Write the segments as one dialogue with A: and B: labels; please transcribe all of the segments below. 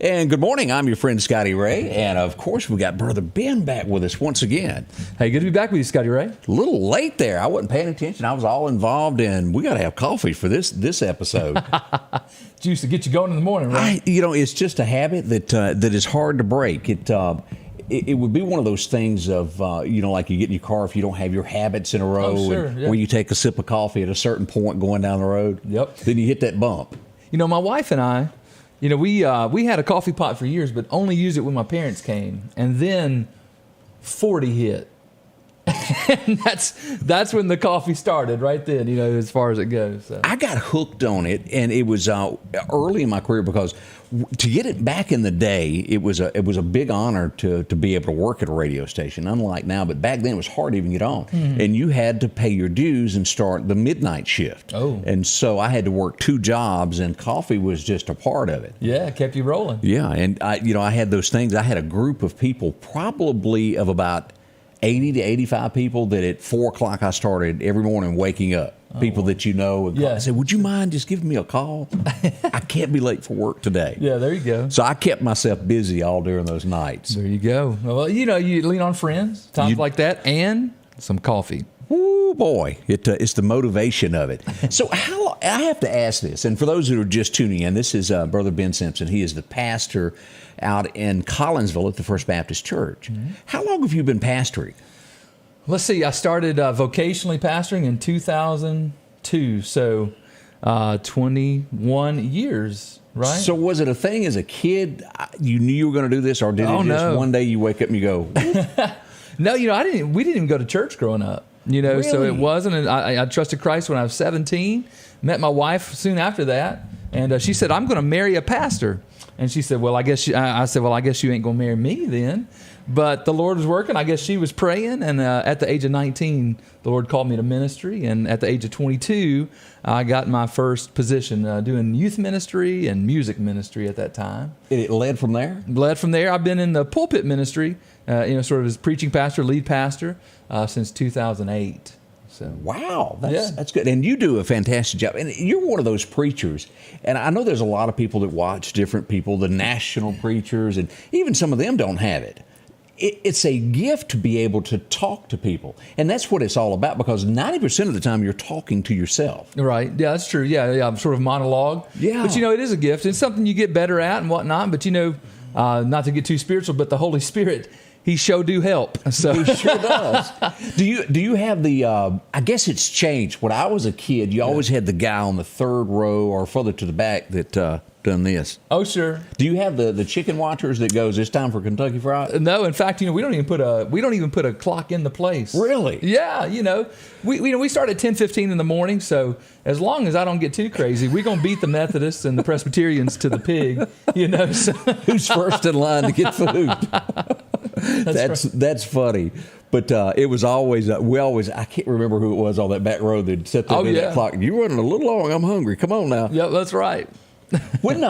A: And good morning. I'm your friend Scotty Ray, and of course we got Brother Ben back with us once again.
B: Hey, good to be back with you, Scotty Ray.
A: A little late there. I wasn't paying attention. I was all involved in. We got to have coffee for this episode.
B: Used to get you going in the morning, right?
A: It's just a habit that is hard to break. It would be one of those things of like you get in your car if you don't have your habits in a row, where you take a sip of coffee at a certain point going down the road.
B: Yep.
A: Then you hit that bump.
B: My wife and I. We had a coffee pot for years, but only used it when my parents came. And then 40 hit. And that's when the coffee started, right then, as far as it goes. So.
A: I got hooked on it, and it was early in my career because to get it back in the day, it was a big honor to be able to work at a radio station, unlike now. But back then, it was hard to even get on. Mm-hmm. And you had to pay your dues and start the midnight shift.
B: Oh.
A: And so I had to work 2 jobs, and coffee was just a part of it.
B: Yeah, it kept you rolling.
A: Yeah, and I had those things. I had a group of people, probably of about 80 to 85 people, that at 4 o'clock I started every morning waking up. People that you know.
B: Yeah.
A: I said, would you mind just giving me a call? I can't be late for work today.
B: Yeah, there you go.
A: So I kept myself busy all during those nights.
B: There you go. Well, you lean on friends, times like that, and some coffee.
A: Woo, boy, it's the motivation of it. So I have to ask this, and for those who are just tuning in, this is Brother Ben Simpson. He is the pastor out in Collinsville at the First Baptist Church. Mm-hmm. How long have you been pastoring?
B: Let's see. I started vocationally pastoring in 2002, so 21 years, right?
A: So was it a thing as a kid? You knew you were going to do this, or did one day you wake up and you go?
B: No, I didn't. We didn't even go to church growing up.
A: Really?
B: So it wasn't. I trusted Christ when I was 17. Met my wife soon after that, and she said, "I'm going to marry a pastor." And she said, "Well, I guess." I said, "Well, I guess you ain't going to marry me then." But the Lord was working. I guess she was praying. And at the age of 19, the Lord called me to ministry. And at the age of 22, I got my first position doing youth ministry and music ministry at that time.
A: And it led from there?
B: Led from there. I've been in the pulpit ministry, sort of as preaching pastor, lead pastor, since 2008. So.
A: Wow, that's good. And you do a fantastic job. And you're one of those preachers. And I know there's a lot of people that watch different people, the national preachers, and even some of them don't have it. It's a gift to be able to talk to people. And that's what it's all about, because 90% of the time you're talking to yourself.
B: Right. Yeah, that's true. Yeah, I'm sort of monologue.
A: Yeah.
B: But, it is a gift. It's something you get better at and whatnot. But, not to get too spiritual, but the Holy Spirit, He sure do help. So.
A: He sure does. Do you have the, I guess it's changed. When I was a kid, you always had the guy on the third row or further to the back that done this.
B: Oh, sure.
A: Do you have the chicken watchers that goes, it's time for Kentucky Fried?
B: No, in fact, we don't even put a clock in the place.
A: Really?
B: Yeah, we start at 10:15 in the morning, so as long as I don't get too crazy, we're gonna beat the Methodists and the Presbyterians to the pig. So.
A: Who's first in line to get food? That's funny. But it was always, I can't remember who it was on that back row that set that clock. You're running a little long. I'm hungry. Come on now.
B: Yep, that's right.
A: When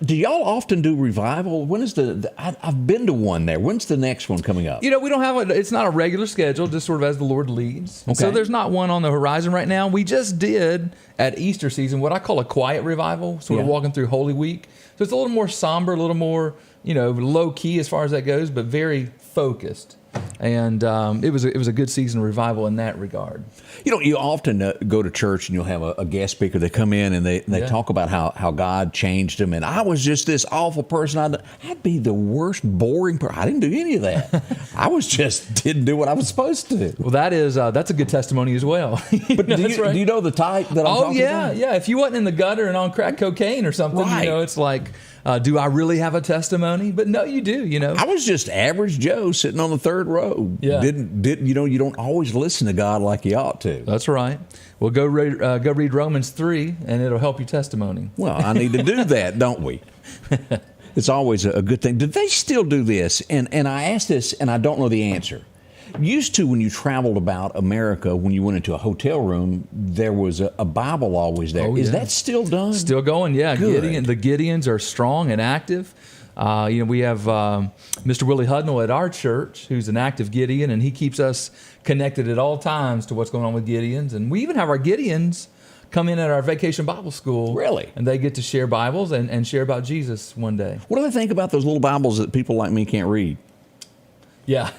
A: do y'all often do revival? When is I've been to one there. When's the next one coming up?
B: We don't have it's not a regular schedule, just sort of as the Lord leads. Okay. So there's not one on the horizon right now. We just did at Easter season what I call a quiet revival, sort of walking through Holy Week. So it's a little more somber, a little more, low key as far as that goes, but very focused. And it was a good season of revival in that regard.
A: You often go to church and you'll have a guest speaker. They come in and they talk about how God changed them. And I was just this awful person. I'd be the worst boring person. I didn't do any of that. I didn't do what I was supposed to do.
B: Well, that's a good testimony as well.
A: But do you know the type that I'm talking about?
B: Yeah. If you wasn't in the gutter and on crack cocaine or something,
A: right.
B: It's like, do I really have a testimony? But no, you do,
A: I was just average Joe sitting on the third row.
B: Yeah.
A: You don't always listen to God like you ought to.
B: That's right. Well, go read Romans 3, and it'll help your testimony.
A: Well, I need to do that, don't we? It's always a good thing. Do they still do this? And I asked this, and I don't know the answer. Used to, when you traveled about America, when you went into a hotel room, there was a Bible always there. Is that still done?
B: Still going, yeah.
A: Good.
B: The Gideons are strong and active. We have Mr. Willie Hudnall at our church, who's an active Gideon, and he keeps us connected at all times to what's going on with Gideons. And we even have our Gideons come in at our vacation Bible school.
A: Really?
B: And they get to share Bibles and share about Jesus one day.
A: What do they think about those little Bibles that people like me can't read?
B: Yeah.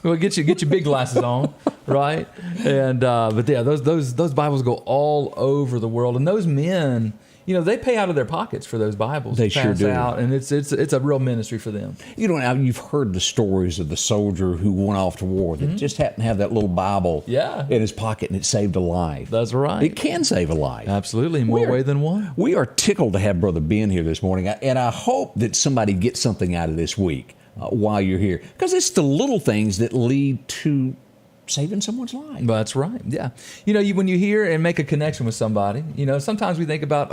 B: Well, get your big glasses on, right? And but yeah, those Bibles go all over the world, and those men, they pay out of their pockets for those Bibles.
A: They sure do.
B: Out, and it's a real ministry for them.
A: Now you've heard the stories of the soldier who went off to war that just happened to have that little Bible in his pocket, and it saved a life.
B: That's right.
A: It can save a life.
B: Absolutely, more way than one.
A: We are tickled to have Brother Ben here this morning, and I hope that somebody gets something out of this week while you're here, because it's the little things that lead to saving someone's life.
B: That's right. Yeah. When you hear and make a connection with somebody, sometimes we think about,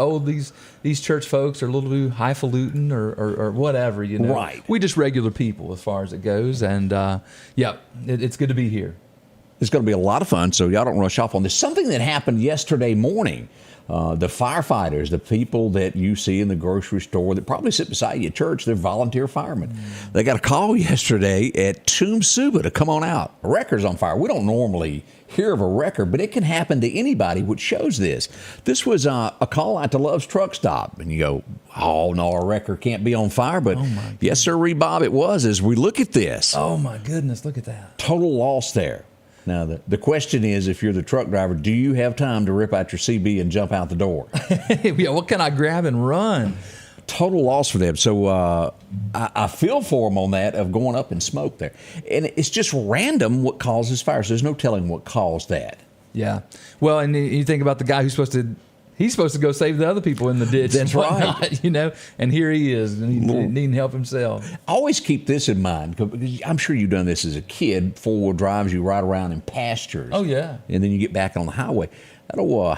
B: these church folks are a little too highfalutin or whatever,
A: Right.
B: We just regular people as far as it goes. And it's good to be here.
A: It's going to be a lot of fun, so y'all don't rush off on this. Something that happened yesterday morning. The firefighters, the people that you see in the grocery store that probably sit beside you at church, they're volunteer firemen. They got a call yesterday at Tomb Suba to come on out. A wrecker's on fire. We don't normally hear of a wrecker, but it can happen to anybody, which shows this. This was a call out to Love's Truck Stop. And you go, oh, no, a wrecker can't be on fire. But yes, sir, Bob, it was as we look at this.
B: Oh, my goodness, look at that.
A: Total loss there. Now, the question is, if you're the truck driver, do you have time to rip out your CB and jump out the door?
B: Yeah, what can I grab and run?
A: Total loss for them. So I feel for them on that of going up in smoke there. And it's just random what causes fires. There's no telling what caused that.
B: Yeah. Well, and you think about the guy who's supposed to go save the other people in the ditch.
A: That's right.
B: And here he is, and he's needing help himself.
A: Always keep this in mind, because I'm sure you've done this as a kid. Four-wheel drives, you ride around in pastures.
B: Oh, yeah.
A: And then you get back on the highway. That'll,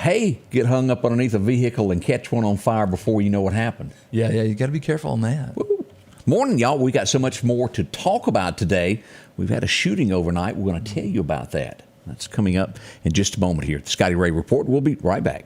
A: get hung up underneath a vehicle and catch one on fire before you know what happened.
B: Yeah, you got to be careful on that.
A: Woo. Morning, y'all. We got so much more to talk about today. We've had a shooting overnight. We're going to tell you about that. That's coming up in just a moment here. The Scotty Ray Report. We'll be right back.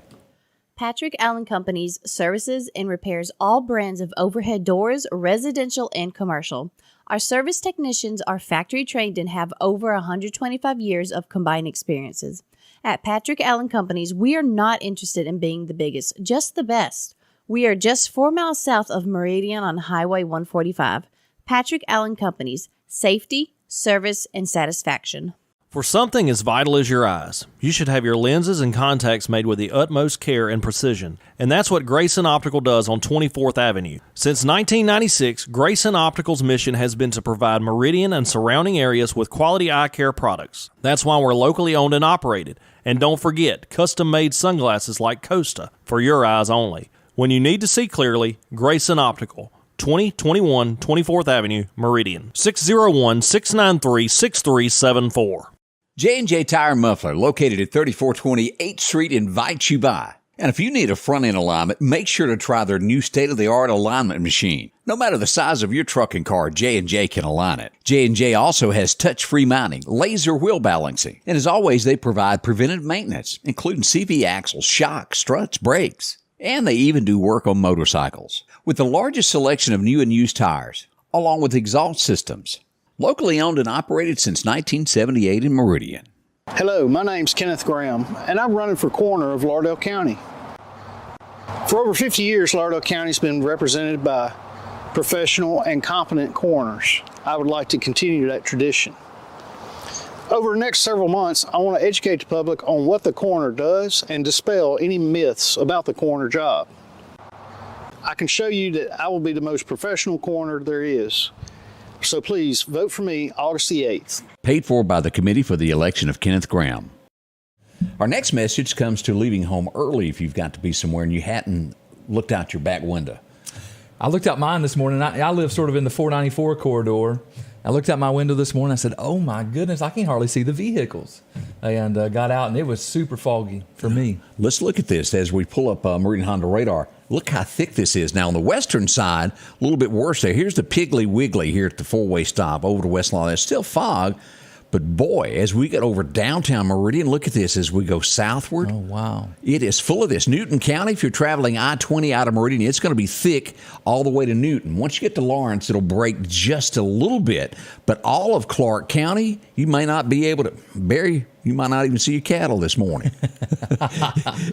C: Patrick Allen Companies services and repairs all brands of overhead doors, residential and commercial. Our service technicians are factory trained and have over 125 years of combined experiences. At Patrick Allen Companies, we are not interested in being the biggest, just the best. We are just 4 miles south of Meridian on Highway 145. Patrick Allen Companies, safety, service, and satisfaction.
D: For something as vital as your eyes, you should have your lenses and contacts made with the utmost care and precision. And that's what Grayson Optical does on 24th Avenue. Since 1996, Grayson Optical's mission has been to provide Meridian and surrounding areas with quality eye care products. That's why we're locally owned and operated. And don't forget, custom-made sunglasses like Costa for your eyes only. When you need to see clearly, Grayson Optical. 2021 24th Avenue, Meridian. 601-693-6374.
A: J&J Tire and Muffler, located at 3420 8th Street, invites you by. And if you need a front-end alignment, make sure to try their new state-of-the-art alignment machine. No matter the size of your truck and car, J&J can align it. J&J also has touch-free mounting, laser wheel balancing, and as always, they provide preventive maintenance, including CV axles, shocks, struts, brakes. And they even do work on motorcycles. With the largest selection of new and used tires, along with exhaust systems. Locally owned and operated since 1978 in Meridian.
E: Hello, my name's Kenneth Graham, and I'm running for coroner of Lauderdale County. For over 50 years, Lauderdale County's been represented by professional and competent coroners. I would like to continue that tradition. Over the next several months, I want to educate the public on what the coroner does and dispel any myths about the coroner job. I can show you that I will be the most professional coroner there is. So please vote for me August the 8th.
A: Paid for by the Committee for the Election of Kenneth Graham. Our next message comes to leaving home early if you've got to be somewhere and you hadn't looked out your back window.
B: I looked out mine this morning. I live sort of in the 494 corridor. I looked out my window this morning. I said, oh, my goodness, I can hardly see the vehicles. And got out, and it was super foggy for me.
A: Let's look at this as we pull up Meridian Honda radar. Look how thick this is. Now, on the western side, a little bit worse there. Here's the Piggly Wiggly here at the four-way stop over to West Lawn. There's still fog, but boy, as we get over downtown Meridian, look at this as we go southward.
B: Oh, wow.
A: It is full of this. Newton County, if you're traveling I-20 out of Meridian, it's going to be thick all the way to Newton. Once you get to Lawrence, it'll break just a little bit. But all of Clark County, you may not be able to, Barry, You might not even see your cattle this morning.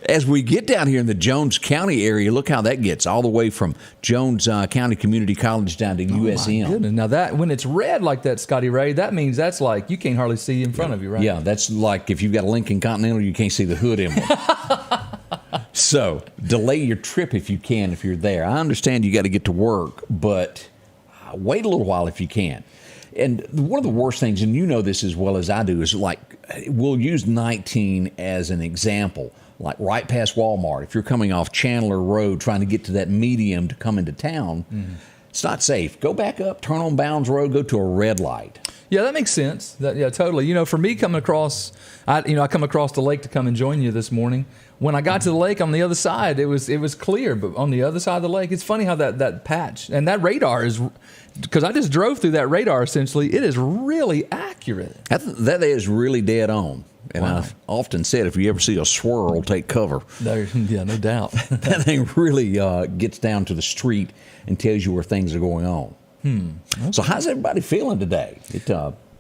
A: As we get down here in the Jones County area, look how that gets all the way from Jones County Community College down to USM.
B: My goodness. Now that when it's red like that, Scotty Ray, that means that's like you can't hardly see in front of you, right?
A: Yeah, that's like if you've got a Lincoln Continental, you can't see the hood emblem. So delay your trip if you can, if you're there. I understand you got to get to work, but wait a little while if you can. And one of the worst things, and you know this as well as I do, is like we'll use 19 as an example, like right past Walmart. If you're coming off Chandler Road trying to get to that medium to come into town, it's not safe. Go back up, turn on Bounds Road, go to a red light.
B: Yeah, that makes sense. Yeah, totally. You know, for me coming across, I come across the lake to come and join you this morning. When I got to the lake on the other side, it was clear, but on the other side of the lake, it's funny how that patch and that radar is, because I just drove through that radar essentially, it is really accurate.
A: That is really dead on. And
B: Wow.
A: I've often said, if you ever see a swirl, take cover.
B: Yeah, no doubt.
A: That thing really gets down to the street and tells you where things are going on.
B: Okay.
A: So how's everybody feeling today?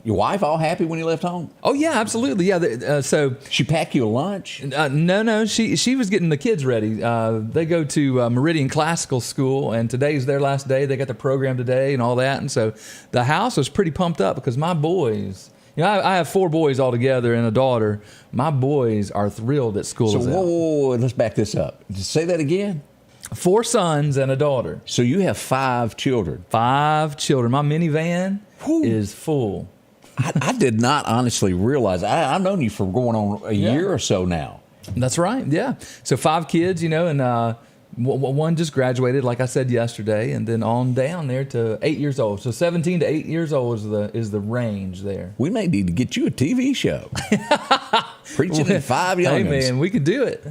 A: Your wife all happy when you left home?
B: Oh yeah, absolutely. Yeah. So
A: She pack you a lunch?
B: no, she was getting the kids ready. They go to Meridian Classical School, and today's their last day. They got the program today and all that, and so the house was pretty pumped up because my boys. You know, I have 4 boys altogether and a daughter. My boys are thrilled that school
A: So
B: is
A: whoa,
B: out.
A: let's back this up. Just say that again.
B: 4 sons and a daughter.
A: So you have 5 children.
B: 5 children. My minivan is full.
A: I did not honestly realize. I've known you for going on a year or so now.
B: That's right. Yeah. So 5 kids, you know, and one just graduated, like I said yesterday, and then on down there to 8 years old. So 17 to 8 years old is the range there.
A: We may need to get you a TV show. Preaching at 5 youngins.
B: Hey man, we could do it.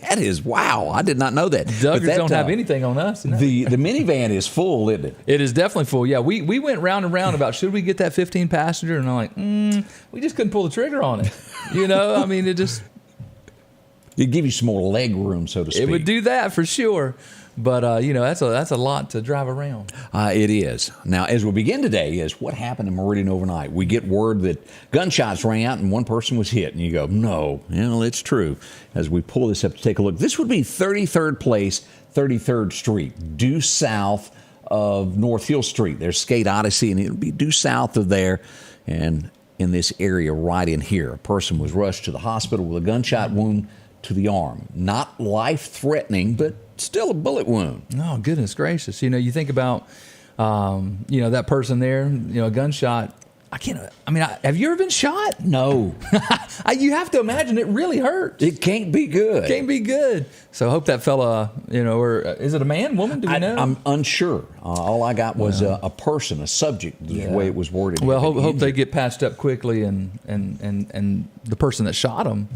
A: That is wow! I did not know that.
B: Duggars don't have anything on us. No.
A: The minivan is full, isn't it?
B: It is definitely full. Yeah, we went round and round about should we get that 15 passenger, and I'm like, we just couldn't pull the trigger on it. You know, I mean, it'd
A: give you some more leg room, so to speak.
B: It would do that for sure. But you know, that's a lot to drive around.
A: It is. Now, as we begin today, is what happened in Meridian overnight. We get word that gunshots rang out and one person was hit, and you go, no, it's true. As we pull this up to take a look, this would be 33rd Place, 33rd Street, due south of North Hill Street. There's Skate Odyssey, and it would be due south of there, and in this area right in here. A person was rushed to the hospital with a gunshot wound to the arm. Not life-threatening, but still a bullet wound.
B: Oh, goodness gracious. You know, you think about, that person there, a gunshot. Have you ever been shot?
A: No.
B: You have to imagine it really hurts.
A: It can't be good.
B: Can't be good. So I hope that fella, or is it a man, woman? Do we know?
A: I'm unsure. All I got was a person, a subject, the way it was worded.
B: Well, hope they get patched up quickly and the person that shot him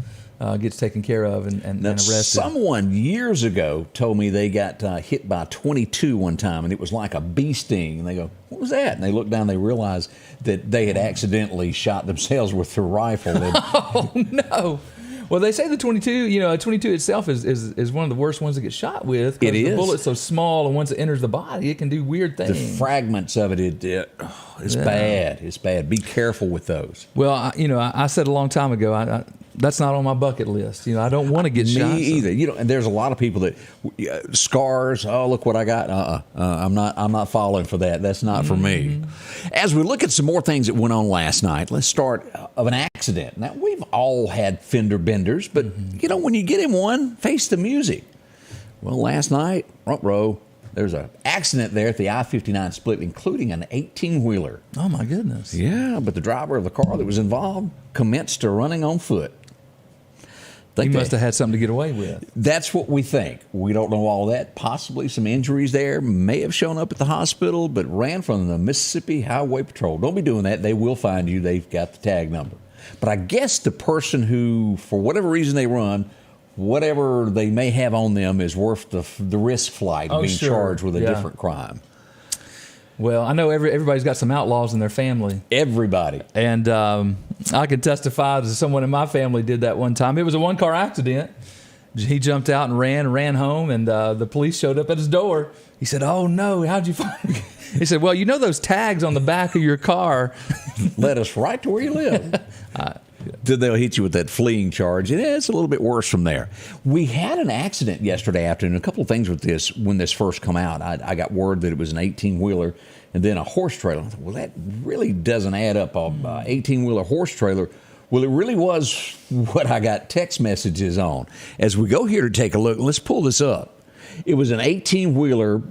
B: gets taken care of and arrested.
A: Someone years ago told me they got hit by a 22 one time, and it was like a bee sting. And they go, what was that? And they looked down, they realized that they had accidentally shot themselves with their rifle.
B: Oh, no. Well, they say the 22, a 22 itself is one of the worst ones to get shot with.
A: It is.
B: The bullet's so small, and once it enters the body, it can do weird things.
A: The fragments of it, it's bad. It's bad. Be careful with those.
B: Well, I said a long time ago, that's not on my bucket list. I don't want to get shot.
A: Me either. And there's a lot of people that scars. Oh, look what I got. I'm not falling for that. That's not for me. As we look at some more things that went on last night, let's start of an accident. Now we've all had fender benders, but when you get in one, face the music. Well, last night, front row, there's an accident there at the I-59 split, including an 18-wheeler.
B: Oh my goodness.
A: Yeah, but the driver of the car that was involved commenced to running on foot.
B: He must have had something to get away with.
A: That's what we think. We don't know all that. Possibly some injuries there. May have shown up at the hospital, but ran from the Mississippi Highway Patrol. Don't be doing that. They will find you. They've got the tag number. But I guess the person who, for whatever reason they run, whatever they may have on them is worth the risk flight of being charged with a different crime.
B: Well, I know everybody's got some outlaws in their family.
A: Everybody.
B: And I can testify that someone in my family did that one time. It was a one-car accident. He jumped out and ran home, and the police showed up at his door. He said, oh, no, how'd you find me? He said, well, those tags on the back of your car
A: led us right to where you live. Then they'll hit you with that fleeing charge, and it's a little bit worse from there. We had an accident yesterday afternoon. A couple of things with this when this first come out. I got word that it was an 18-wheeler and then a horse trailer. I thought, well, that really doesn't add up. A 18-wheeler horse trailer. Well, it really was what I got text messages on. As we go here to take a look, let's pull this up. It was an 18-wheeler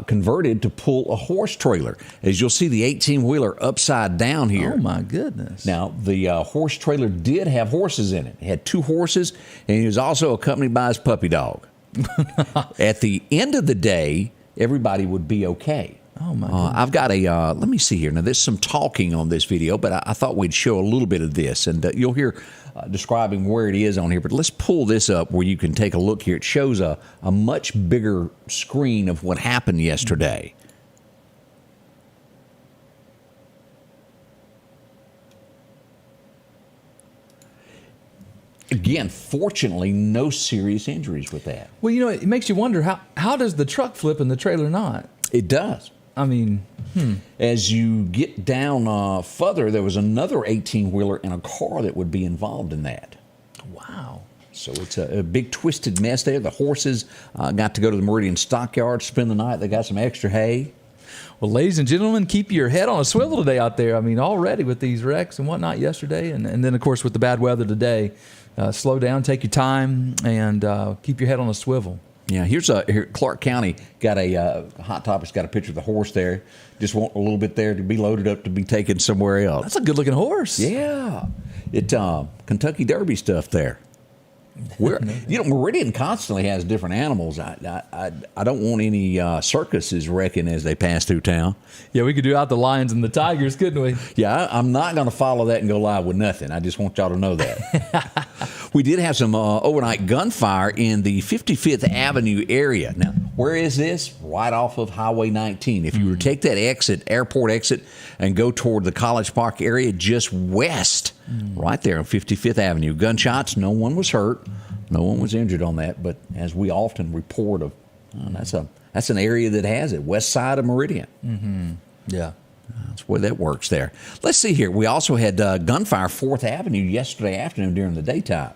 A: converted to pull a horse trailer. As you'll see, the 18-wheeler upside down here.
B: Oh, my goodness.
A: Now, the horse trailer did have horses in it. It had 2 horses, and he was also accompanied by his puppy dog. At the end of the day, everybody would be okay.
B: Oh, my goodness.
A: I've got a, let me see here. Now, there's some talking on this video, but I thought we'd show a little bit of this. And you'll hear describing where it is on here. But let's pull this up where you can take a look here. It shows a much bigger screen of what happened yesterday. Again, fortunately, no serious injuries with that.
B: Well, you know, it makes you wonder, how does the truck flip and the trailer not?
A: It does.
B: I mean,
A: As you get down further, there was another 18-wheeler and a car that would be involved in that.
B: wow.
A: So it's a big twisted mess there. The horses got to go to the Meridian stockyard, spend the night. They got some extra hay.
B: Well, ladies and gentlemen, keep your head on a swivel today out there. I mean, already with these wrecks and whatnot yesterday, and then, of course, with the bad weather today, slow down, take your time, and keep your head on a swivel.
A: Yeah, here Clark County got a Hot Topic's got a picture of the horse there. Just want a little bit there to be loaded up to be taken somewhere else.
B: That's a good-looking horse.
A: Yeah, it Kentucky Derby stuff there. Meridian constantly has different animals. I don't want any circuses wrecking as they pass through town.
B: Yeah, we could do out the lions and the tigers, couldn't we?
A: Yeah, I'm not going to follow that and go live with nothing. I just want y'all to know that. We did have some overnight gunfire in the 55th Avenue area. Now, where is this? Right off of Highway 19. If you were to take that airport exit, and go toward the College Park area just west, right there on 55th Avenue. Gunshots, no one was hurt. No one was injured on that, but as we often report of, that's an area that has it, west side of Meridian.
B: Mm-hmm. Yeah.
A: That's where that works there. Let's see here. We also had gunfire 4th Avenue yesterday afternoon during the daytime.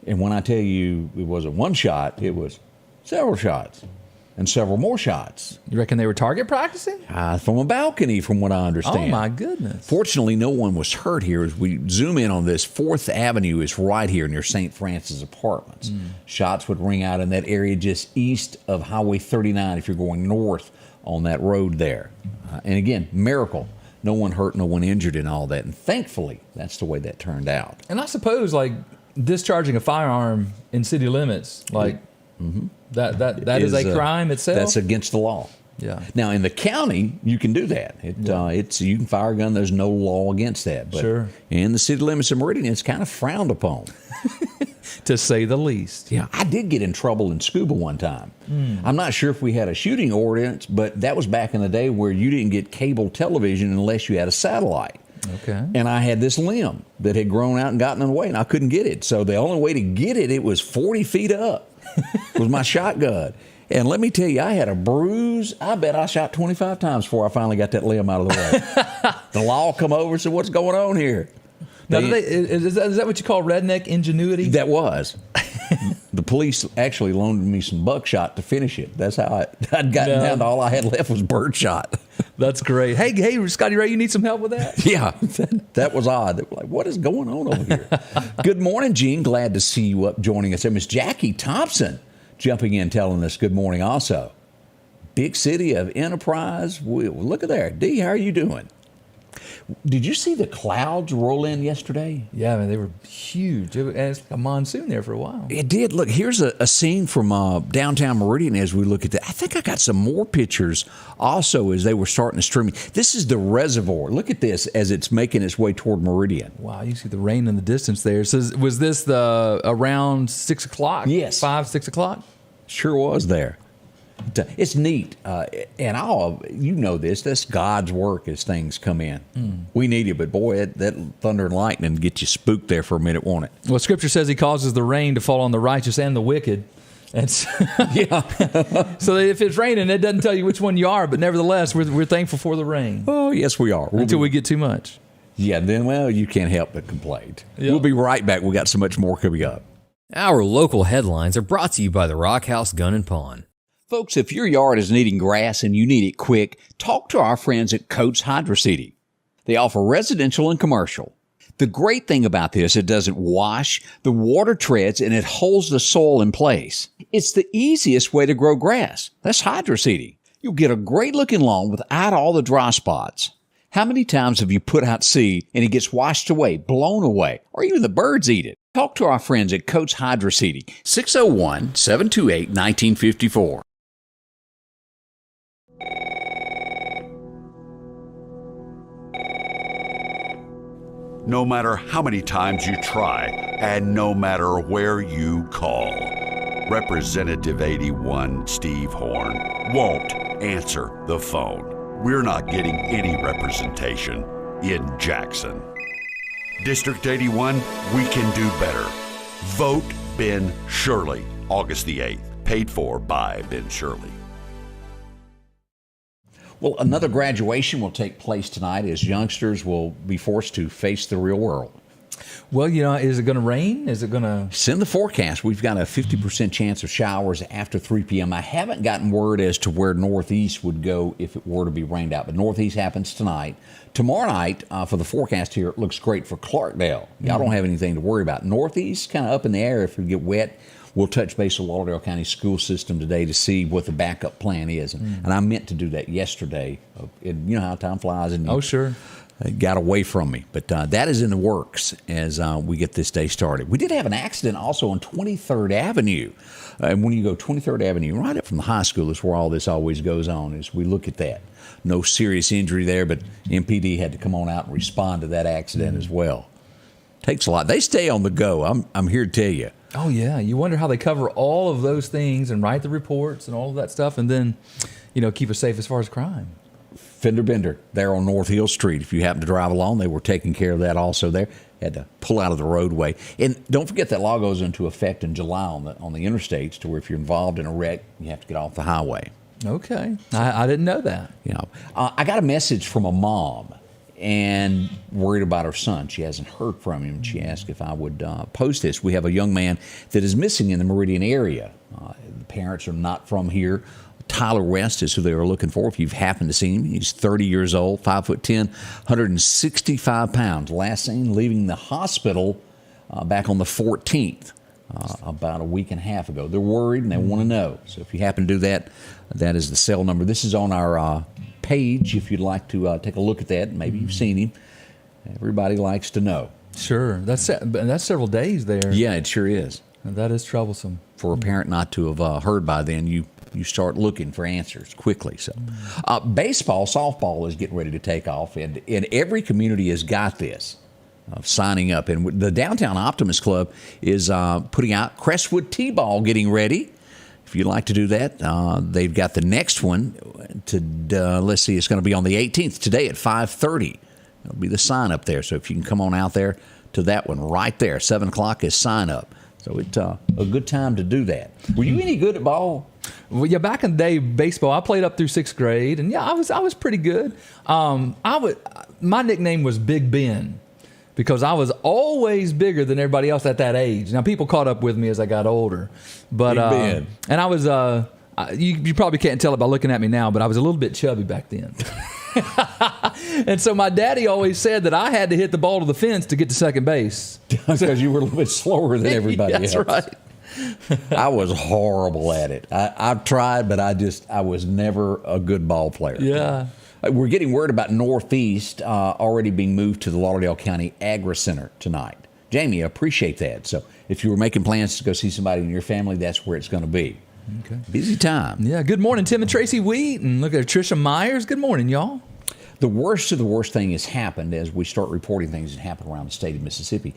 A: And when I tell you it wasn't one shot, it was several shots and several more shots.
B: You reckon they were target practicing?
A: From a balcony, from what I understand.
B: Oh, my goodness.
A: Fortunately, no one was hurt here. As we zoom in on this, 4th Avenue is right here near St. Francis Apartments. Shots would ring out in that area just east of Highway 39 if you're going north on that road there. And again, miracle. No one hurt, no one injured in all that. And thankfully, that's the way that turned out.
B: And I suppose, like, discharging a firearm in city limits, like, that is a crime itself?
A: That's against the law.
B: Yeah.
A: Now, in the county, you can do that. You can fire a gun. There's no law against that. But
B: sure.
A: In the city limits of Meridian, it's kind of frowned upon.
B: To say the least.
A: Yeah, I did get in trouble in scuba one time. I'm not sure if we had a shooting ordinance, but that was back in the day where you didn't get cable television unless you had a satellite.
B: Okay.
A: And I had this limb that had grown out and gotten in the way, and I couldn't get it. So the only way to get it, it was 40 feet up, was my shotgun. And let me tell you, I had a bruise. I bet I shot 25 times before I finally got that limb out of the way. The law come over and said, what's going on here?
B: Now, is that what you call redneck ingenuity?
A: That was. The police actually loaned me some buckshot to finish it. That's how I'd gotten down to all I had left was birdshot.
B: That's great. Hey, Scotty Ray, you need some help with that?
A: Yeah, that was odd. They were like, what is going on over here? Good morning, Gene. Glad to see you up joining us. And Miss Jackie Thompson jumping in, telling us good morning also. Big city of Enterprise. Look at there. Dee, how are you doing? Did you see the clouds roll in yesterday?
B: Yeah, man, they were huge. And it's like a monsoon there for a while.
A: It did. Look, here's a scene from downtown Meridian as we look at that. I think I got some more pictures also as they were starting to stream. This is the reservoir. Look at this as it's making its way toward Meridian.
B: Wow, you see the rain in the distance there. So was this around 6 o'clock?
A: Yes.
B: 5, 6 o'clock?
A: Sure was there. It's neat, and you know this. That's God's work as things come in. We need it, but boy, that thunder and lightning get you spooked there for a minute, won't it?
B: Well, Scripture says He causes the rain to fall on the righteous and the wicked. And so,
A: yeah.
B: So if it's raining, it doesn't tell you which one you are, but nevertheless, we're thankful for the rain.
A: Oh, yes, we are.
B: Until we get too much.
A: Yeah, then, well, you can't help but complain.
B: Yep.
A: We'll be right back. We got so much more coming up.
F: Our local headlines are brought to you by the Rock House Gun and Pawn.
A: Folks, if your yard is needing grass and you need it quick, talk to our friends at Coates Hydro Seeding. They offer residential and commercial. The great thing about this, it doesn't wash, the water treads, and it holds the soil in place. It's the easiest way to grow grass. That's hydro seeding. You'll get a great looking lawn without all the dry spots. How many times have you put out seed and it gets washed away, blown away, or even the birds eat it? Talk to our friends at Coates Hydro Seeding, 601-728-1954.
G: No matter how many times you try, and no matter where you call, Representative 81 Steve Horn won't answer the phone. We're not getting any representation in Jackson. District 81, we can do better. Vote Ben Shirley, August the 8th. Paid for by Ben Shirley.
A: Well, another graduation will take place tonight as youngsters will be forced to face the real world.
B: Well, is it going to rain? Is it going to...
A: Send the forecast. We've got a 50% chance of showers after 3 p.m. I haven't gotten word as to where northeast would go if it were to be rained out, but northeast happens tonight. Tomorrow night, for the forecast here, it looks great for Clarkdale. Y'all don't have anything to worry about. Northeast, kind of up in the air if we get wet. We'll touch base with Lauderdale County school system today to see what the backup plan is. And I meant to do that yesterday. And you know how time flies. And
B: Oh, sure.
A: It got away from me. But that is in the works as we get this day started. We did have an accident also on 23rd Avenue. And when you go 23rd Avenue, right up from the high school is where all this always goes on, as we look at that. No serious injury there, but MPD had to come on out and respond to that accident as well. Takes a lot. They stay on the go. I'm here to tell you.
B: Oh, yeah. You wonder how they cover all of those things and write the reports and all of that stuff and then, keep us safe as far as crime.
A: Fender Bender there on North Hill Street. If you happen to drive along, they were taking care of that also there. Had to pull out of the roadway. And don't forget that law goes into effect in July on the interstates to where if you're involved in a wreck, you have to get off the highway.
B: Okay. I didn't know that.
A: I got a message from a mom and worried about her son. She hasn't heard from him. She asked if I would post this. We have a young man that is missing in the Meridian area. The parents are not from here. Tyler West is who they were looking for. If you've happened to see him, he's 30 years old, 5'10", 165 pounds. Last seen leaving the hospital back on the 14th, about a week and a half ago. They're worried and they want to know. So if you happen to do that, that is the cell number. This is on our page if you'd like to take a look at that. Maybe you've seen him. Everybody likes to know.
B: Sure. That's several days there.
A: Yeah, it sure is.
B: That is troublesome.
A: For a parent not to have heard by then, you start looking for answers quickly. So, baseball, softball is getting ready to take off, and every community has got this signing up. And the Downtown Optimist Club is putting out Crestwood T-ball getting ready. If you'd like to do that, they've got the next one. Let's see, it's going to be on the 18th today at 5:30. It'll be the sign up there. So if you can come on out there to that one right there, 7 o'clock is sign up. So it's a good time to do that. Were you any good at ball?
B: Well, yeah, back in the day, baseball, I played up through 6th grade, and yeah, I was pretty good. My nickname was Big Ben because I was always bigger than everybody else at that age. Now, people caught up with me as I got older, but
A: Big Ben.
B: And I was you probably can't tell it by looking at me now, but I was a little bit chubby back then. And so my daddy always said that I had to hit the ball to the fence to get to second base.
A: Because you were a little bit slower than everybody else.
B: That's right.
A: I was horrible at it. I've tried, but I was never a good ball player.
B: Yeah.
A: We're getting word about Northeast already being moved to the Lauderdale County Agri Center tonight. Jamie, I appreciate that. So if you were making plans to go see somebody in your family, that's where it's going to be.
B: Okay.
A: Busy time.
B: Yeah. Good morning, Tim and Tracy Wheat. And look at Tricia Myers. Good morning, y'all.
A: The worst of the worst thing has happened as we start reporting things that happen around the state of Mississippi.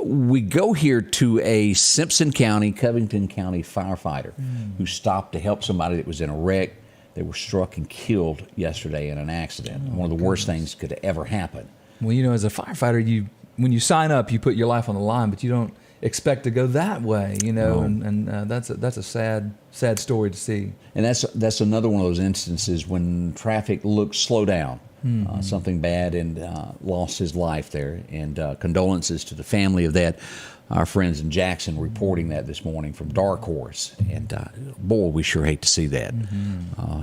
A: We go here to a Simpson County, Covington County firefighter who stopped to help somebody that was in a wreck. They were struck and killed yesterday in an accident. One of the worst things could ever happen.
B: Well, as a firefighter, when you sign up, you put your life on the line, but you don't. expect to go that way, and that's a sad story to see.
A: And that's another one of those instances when traffic looks slow down. Something bad, and lost his life there. And condolences to the family of that. Our friends in Jackson reporting that this morning from Dark Horse. And boy, we sure hate to see that.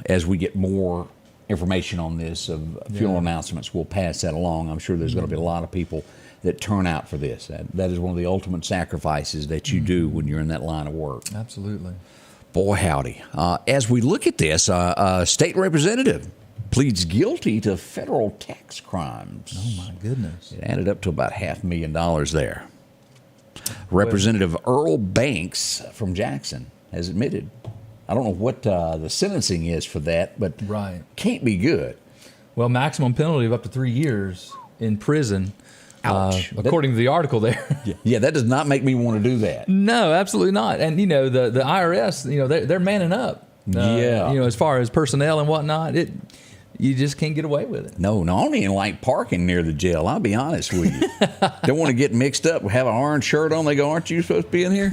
A: As we get more information on this of funeral announcements, we'll pass that along. I'm sure there's going to be a lot of people that turn out for this. That is one of the ultimate sacrifices that you do when you're in that line of work.
B: Absolutely.
A: Boy, howdy. As we look at this, a state representative pleads guilty to federal tax crimes.
B: Oh, my goodness.
A: It added up to about $500,000 there. Representative Earl Banks from Jackson has admitted. I don't know what the sentencing is for that, but can't be good.
B: Well, maximum penalty of up to 3 years in prison.
A: Ouch.
B: According to the article there.
A: Yeah, that does not make me want to do that.
B: No, absolutely not. And, the IRS, they're manning up. As far as personnel and whatnot, you just can't get away with it.
A: No, I don't even like parking near the jail. I'll be honest with you. Don't want to get mixed up. Have an orange shirt on. They go, aren't you supposed to be in here?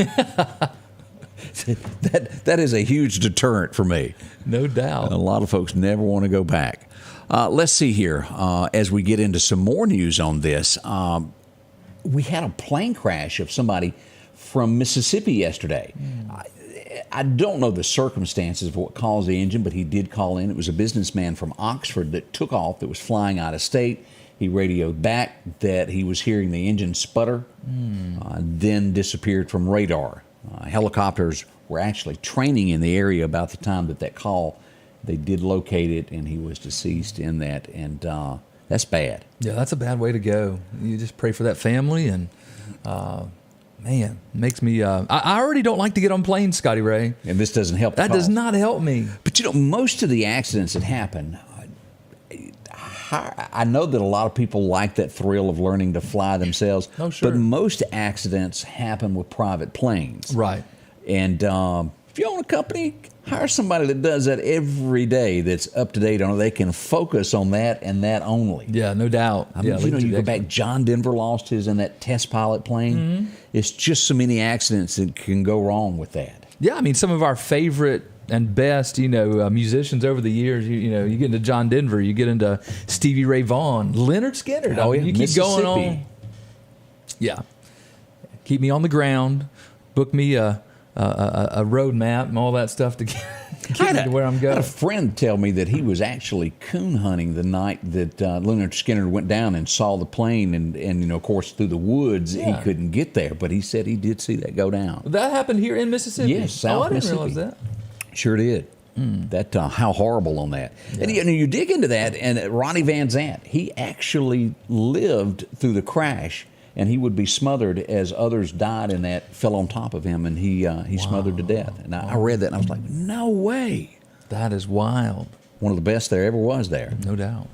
A: That is a huge deterrent for me.
B: No doubt.
A: A lot of folks never want to go back. Let's see here. As we get into some more news on this, we had a plane crash of somebody from Mississippi yesterday. I don't know the circumstances of what caused the engine, but he did call in. It was a businessman from Oxford that took off, that was flying out of state. He radioed back that he was hearing the engine sputter, then disappeared from radar. Helicopters were actually training in the area about the time that call. They did locate it, and he was deceased in that, and that's bad.
B: Yeah, that's a bad way to go. You just pray for that family, and man, makes me. I already don't like to get on planes, Scotty Ray.
A: And this doesn't help.
B: That does not help me.
A: But most of the accidents that happen, I know that a lot of people like that thrill of learning to fly themselves.
B: Oh, sure.
A: But most accidents happen with private planes.
B: Right.
A: And if you own a company, hire somebody that does that every day, that's up to date on it. They can focus on that and that only.
B: Yeah, no doubt.
A: You go back, John Denver lost his in that test pilot plane. It's just so many accidents that can go wrong with that.
B: Yeah, some of our favorite and best, musicians over the years, you get into John Denver, you get into Stevie Ray Vaughan, Leonard Skinner. You keep going on. Yeah. Keep me on the ground, book me a road map and all that stuff to get me to where I'm going.
A: I had a friend tell me that he was actually coon hunting the night that Leonard Skinner went down and saw the plane, and of course through the woods he couldn't get there, but he said he did see that go down.
B: That happened here in Mississippi?
A: Yes, South Mississippi.
B: I didn't realize that.
A: Sure did. That how horrible on that. Yeah. And you dig into that, and Ronnie Van Zant, he actually lived through the crash, and he would be smothered as others died in that, fell on top of him, and he smothered to death. And I read that, and I was like, no way.
B: That is wild.
A: One of the best there ever was there.
B: No doubt.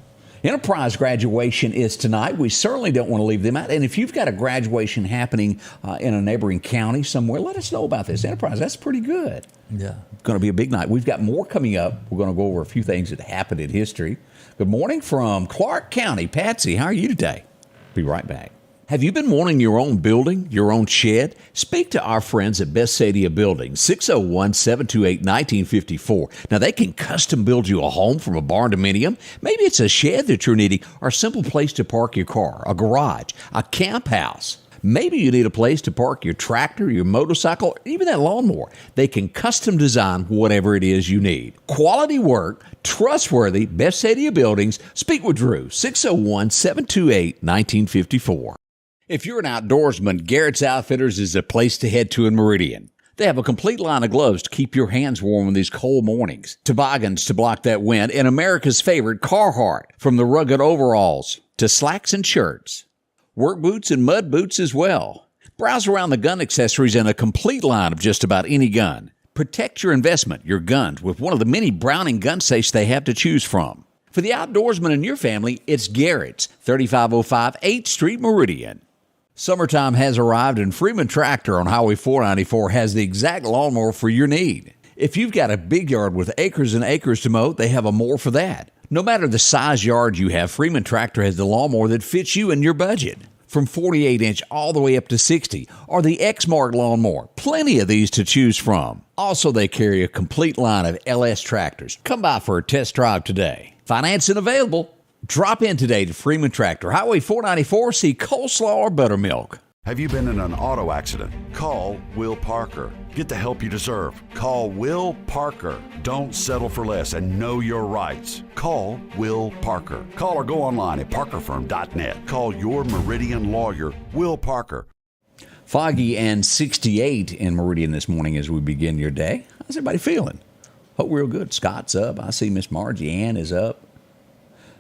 A: Enterprise graduation is tonight. We certainly don't want to leave them out. And if you've got a graduation happening in a neighboring county somewhere, let us know about this. Enterprise, that's pretty good.
B: Yeah.
A: Going to be a big night. We've got more coming up. We're going to go over a few things that happened in history. Good morning from Clark County. Patsy, how are you today? Be right back. Have you been wanting your own building, your own shed? Speak to our friends at Best Sadia Building, 601-728-1954. Now, they can custom build you a home from a barn dominium. Maybe it's a shed that you're needing, or a simple place to park your car, a garage, a camp house. Maybe you need a place to park your tractor, your motorcycle, or even that lawnmower. They can custom design whatever it is you need. Quality work, trustworthy, Best Sadia Buildings. Speak with Drew, 601-728-1954. If you're an outdoorsman, Garrett's Outfitters is a place to head to in Meridian. They have a complete line of gloves to keep your hands warm in these cold mornings, toboggans to block that wind, and America's favorite Carhartt, from the rugged overalls to slacks and shirts. Work boots and mud boots as well. Browse around the gun accessories and a complete line of just about any gun. Protect your investment, your guns, with one of the many Browning gun safes they have to choose from. For the outdoorsman in your family, it's Garrett's, 3505 8th Street, Meridian. Summertime has arrived, and Freeman Tractor on Highway 494 has the exact lawnmower for your need. If you've got a big yard with acres and acres to mow, they have a mower for that. No matter the size yard you have, Freeman Tractor has the lawnmower that fits you and your budget. from 48-inch all the way up to 60, or the X-Mark lawnmower. Plenty of these to choose from. Also, they carry a complete line of LS tractors. Come by for a test drive today. Financing available. Drop in today to Freeman Tractor, Highway 494, see coleslaw or buttermilk.
G: Have you been in an auto accident? Call Will Parker. Get the help you deserve. Call Will Parker. Don't settle for less and know your rights. Call Will Parker. Call or go online at parkerfirm.net. Call your Meridian lawyer, Will Parker.
A: Foggy and 68 in Meridian this morning as we begin your day. How's everybody feeling? Hope real good. Scott's up. I see Miss Margie Ann is up.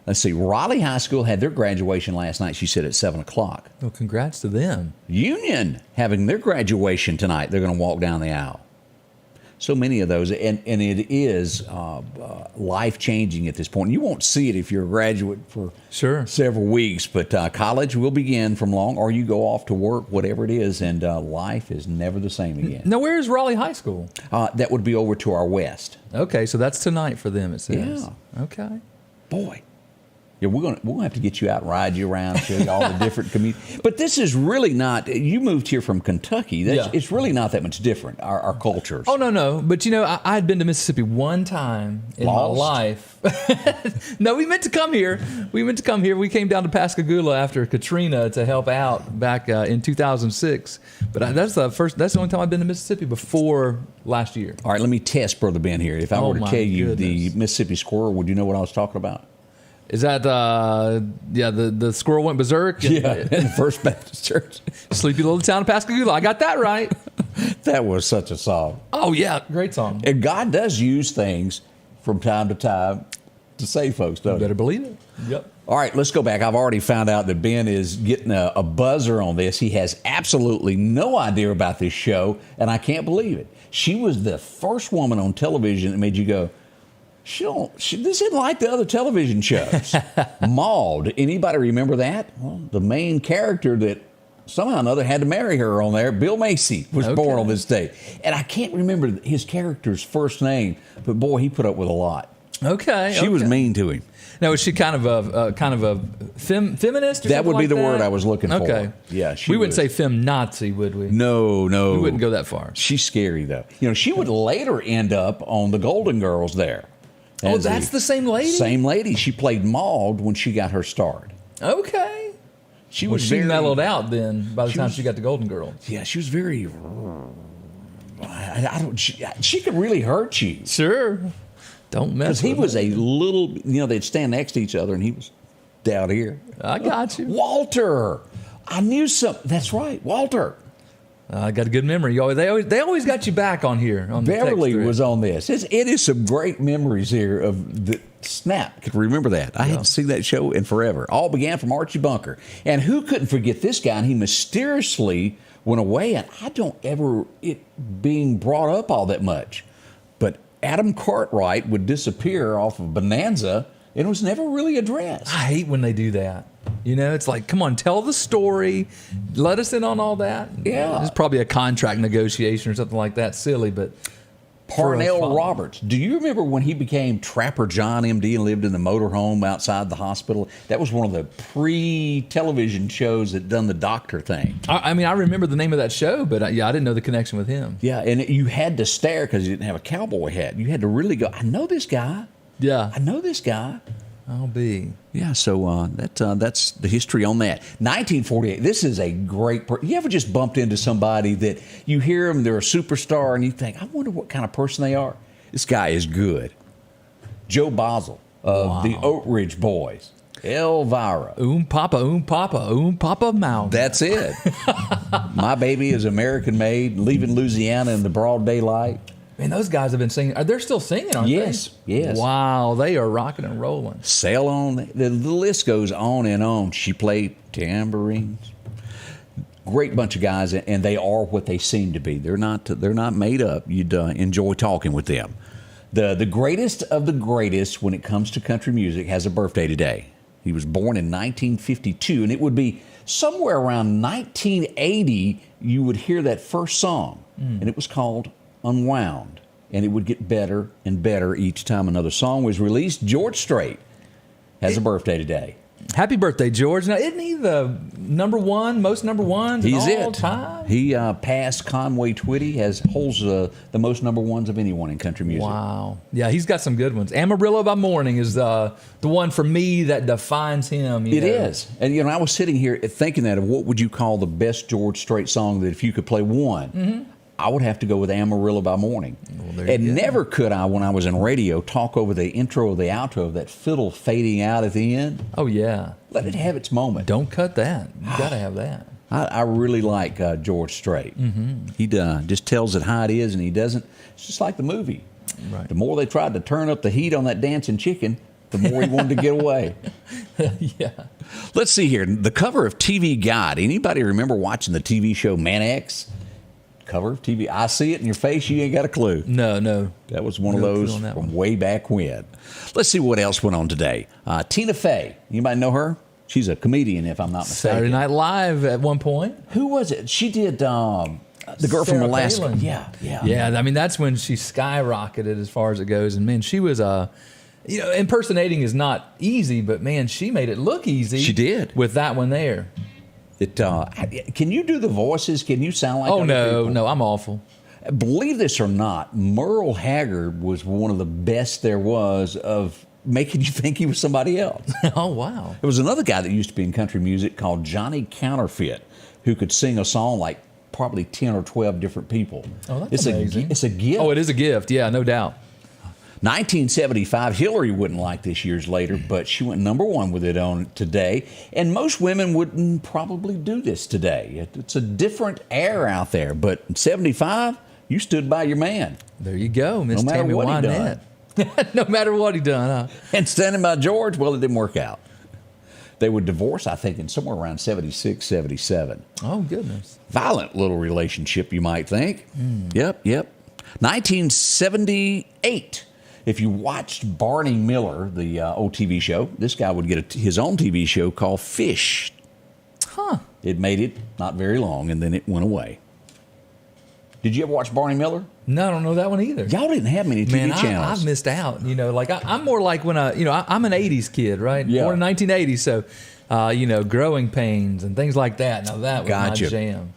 A: Let's see. Raleigh High School had their graduation last night, she said, at 7 o'clock.
B: Well, congrats to them.
A: Union having their graduation tonight. They're going to walk down the aisle. So many of those. And it is life-changing at this point. You won't see it if you're a graduate for several weeks. But college will begin from long, or you go off to work, whatever it is, and life is never the same again.
B: Now, where is Raleigh High School?
A: That would be over to our west.
B: Okay, so that's tonight for them, it says.
A: Yeah.
B: Okay.
A: Boy. Yeah, we're gonna have to get you out and ride you around, show you all the different communities. But this is really not. You moved here from Kentucky. It's really not that much different. Our cultures.
B: Oh no! But I had been to Mississippi one time in my life. No, we meant to come here. We came down to Pascagoula after Katrina to help out back in 2006. But that's the only time I've been to Mississippi before last year.
A: All right, let me test Brother Ben here. If I were to tell you the Mississippi squirrel, would you know what I was talking about?
B: Is that, the squirrel went berserk?
A: In the First Baptist Church.
B: Sleepy little town of Pascagoula. I got that right.
A: That was such a song.
B: Oh, yeah. Great song.
A: And God does use things from time to time to save folks, don't he?
B: Better believe it. Yep.
A: All right, let's go back. I've already found out that Ben is getting a buzzer on this. He has absolutely no idea about this show, and I can't believe it. She was the first woman on television that made you go, this isn't like the other television shows. Maud. Anybody remember that? Well, the main character that somehow or another had to marry her on there, Bill Macy, was born on this day. And I can't remember his character's first name, but boy, he put up with a lot.
B: Okay.
A: She was mean to him.
B: Now, was she kind of a feminist? Or
A: that would be the
B: like
A: word I was looking for.
B: Okay.
A: Yeah,
B: we wouldn't say fem-Nazi, would we?
A: No.
B: We wouldn't go that far.
A: She's scary, though. She would later end up on the Golden Girls there.
B: Oh, that's the same lady?
A: Same lady. She played Maud when she got her start.
B: Okay. She mellowed out then by the time she got to Golden Girls.
A: Yeah, she was very... she could really hurt you.
B: Sure. Don't mess with
A: he was a little... they'd stand next to each other, and he was down here.
B: I got you.
A: Walter. I knew something. That's right, Walter.
B: I got a good memory. They always got you back on here. On
A: Beverly was on this. It is some great memories here of the Snap. Could remember that. I hadn't seen that show in forever. All began from Archie Bunker. And who couldn't forget this guy? And he mysteriously went away, and I don't ever it being brought up all that much. But Adam Cartwright would disappear off of Bonanza, and it was never really addressed.
B: I hate when they do that. It's like, come on, tell the story. Let us in on all that.
A: Yeah.
B: It's probably a contract negotiation or something like that. Silly, but...
A: Pernell Roberts. Do you remember when he became Trapper John MD and lived in the motorhome outside the hospital? That was one of the pre-television shows that done the doctor thing.
B: I remember the name of that show, but I didn't know the connection with him.
A: Yeah, and you had to stare because you didn't have a cowboy hat. You had to really go, I know this guy.
B: Yeah.
A: I know this guy.
B: I'll be.
A: Yeah, so that's the history on that. 1948, this is a great... You ever just bumped into somebody that you hear them, they're a superstar, and you think, I wonder what kind of person they are? This guy is good. Joe Boswell of the Oak Ridge Boys. Elvira.
B: Papa Mountain.
A: That's it. My Baby is American Made, Leaving Louisiana in the Broad Daylight.
B: Man, those guys have been singing. They're still singing, aren't they?
A: Yes.
B: Wow, they are rocking and rolling.
A: Sail On. The list goes on and on. She played tambourines. Great bunch of guys, and they are what they seem to be. They're not made up. You'd enjoy talking with them. The greatest of the greatest when it comes to country music has a birthday today. He was born in 1952, and it would be somewhere around 1980 you would hear that first song, and it was called Unwound, and it would get better and better each time another song was released. George Strait has a birthday today.
B: Happy birthday, George. Now, isn't he the most number ones
A: He's
B: in all
A: it.
B: time?
A: He passed Conway Twitty, holds the most number ones of anyone in country music.
B: Wow. Yeah, he's got some good ones. Amarillo by Morning is the one for me that defines him.
A: It is. And, I was sitting here thinking that of what would you call the best George Strait song that if you could play one, I would have to go with Amarillo by Morning.
B: Well,
A: and never could I, when I was in radio, talk over the intro or the outro of that fiddle fading out at the end.
B: Oh, yeah.
A: Let it have its moment.
B: Don't cut that. You got to have that.
A: I really like George Strait. He just tells it how it is, and he doesn't. It's just like the movie.
B: Right.
A: The more they tried to turn up the heat on that dancing chicken, the more he wanted to get away.
B: Yeah.
A: Let's see here. The cover of TV Guide. Anybody remember watching the TV show Man X? Cover of TV. I see it in your face. You ain't got a clue.
B: No.
A: That was one of
B: No clue
A: those
B: on that
A: from
B: one.
A: way back when. Let's see what else went on today. Tina Fey. Anybody know her? She's a comedian, if I'm not mistaken.
B: Saturday Night Live at one point.
A: Who was it? She did the girl from
B: Sarah
A: Alaska.
B: Palin.
A: Yeah.
B: Yeah, I mean, that's when she skyrocketed as far as it goes. And, man, she was impersonating is not easy, but, man, she made it look easy.
A: She did.
B: With that one there.
A: Can you do the voices? Can you sound like other people?
B: No, I'm awful.
A: Believe this or not, Merle Haggard was one of the best there was of making you think he was somebody else.
B: Oh, wow.
A: There was another guy that used to be in country music called Johnny Counterfeit who could sing a song like probably 10 or 12 different people.
B: Oh, that's amazing.
A: It's a gift.
B: Oh, it is a gift. Yeah, no doubt.
A: 1975, Hillary wouldn't like this years later, but she went number one with it on today. And most women wouldn't probably do this today. It's a different era out there. But in 75, you stood by your man.
B: There you go, Miss
A: No matter
B: Tammy
A: what he
B: Wynette. No matter what he done, huh?
A: And standing by George, well, it didn't work out. They would divorce, I think, in somewhere around 76, 77.
B: Oh, goodness.
A: Violent little relationship, you might think. Yep. 1978. If you watched Barney Miller, the old TV show, this guy would get his own TV show called Fish.
B: Huh.
A: It made it not very long, and then it went away. Did you ever watch Barney Miller?
B: No, I don't know that one either.
A: Y'all didn't have many TV channels.
B: I've missed out. I'm more like when I'm an 80s kid, right?
A: Yeah.
B: Born in 1980, so, Growing Pains and things like that. Now, that was my jam.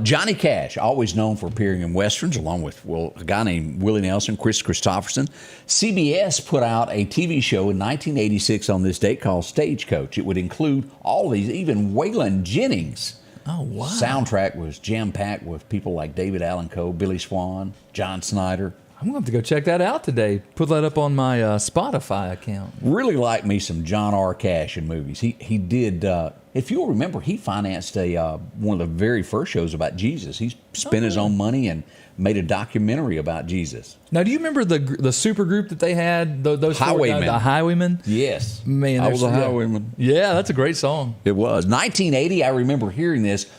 A: Johnny Cash, always known for appearing in Westerns, along with, a guy named Willie Nelson, Chris Christopherson. CBS put out a TV show in 1986 on this date called Stagecoach. It would include all these, even Waylon Jennings.
B: Oh, wow.
A: Soundtrack was jam-packed with people like David Allan Coe, Billy Swan, John Snyder.
B: I'm going to have to go check that out today. Put that up on my Spotify account.
A: Really like me some John R. Cash in movies. He did, if you'll remember, he financed one of the very first shows about Jesus. He spent his own money and made a documentary about Jesus.
B: Now, do you remember the super group that they had? Those
A: Highwaymen.
B: The Highwaymen?
A: Yes.
B: Man,
A: I was a Highwayman.
B: Yeah, that's a great song.
A: It was. 1980, I remember hearing this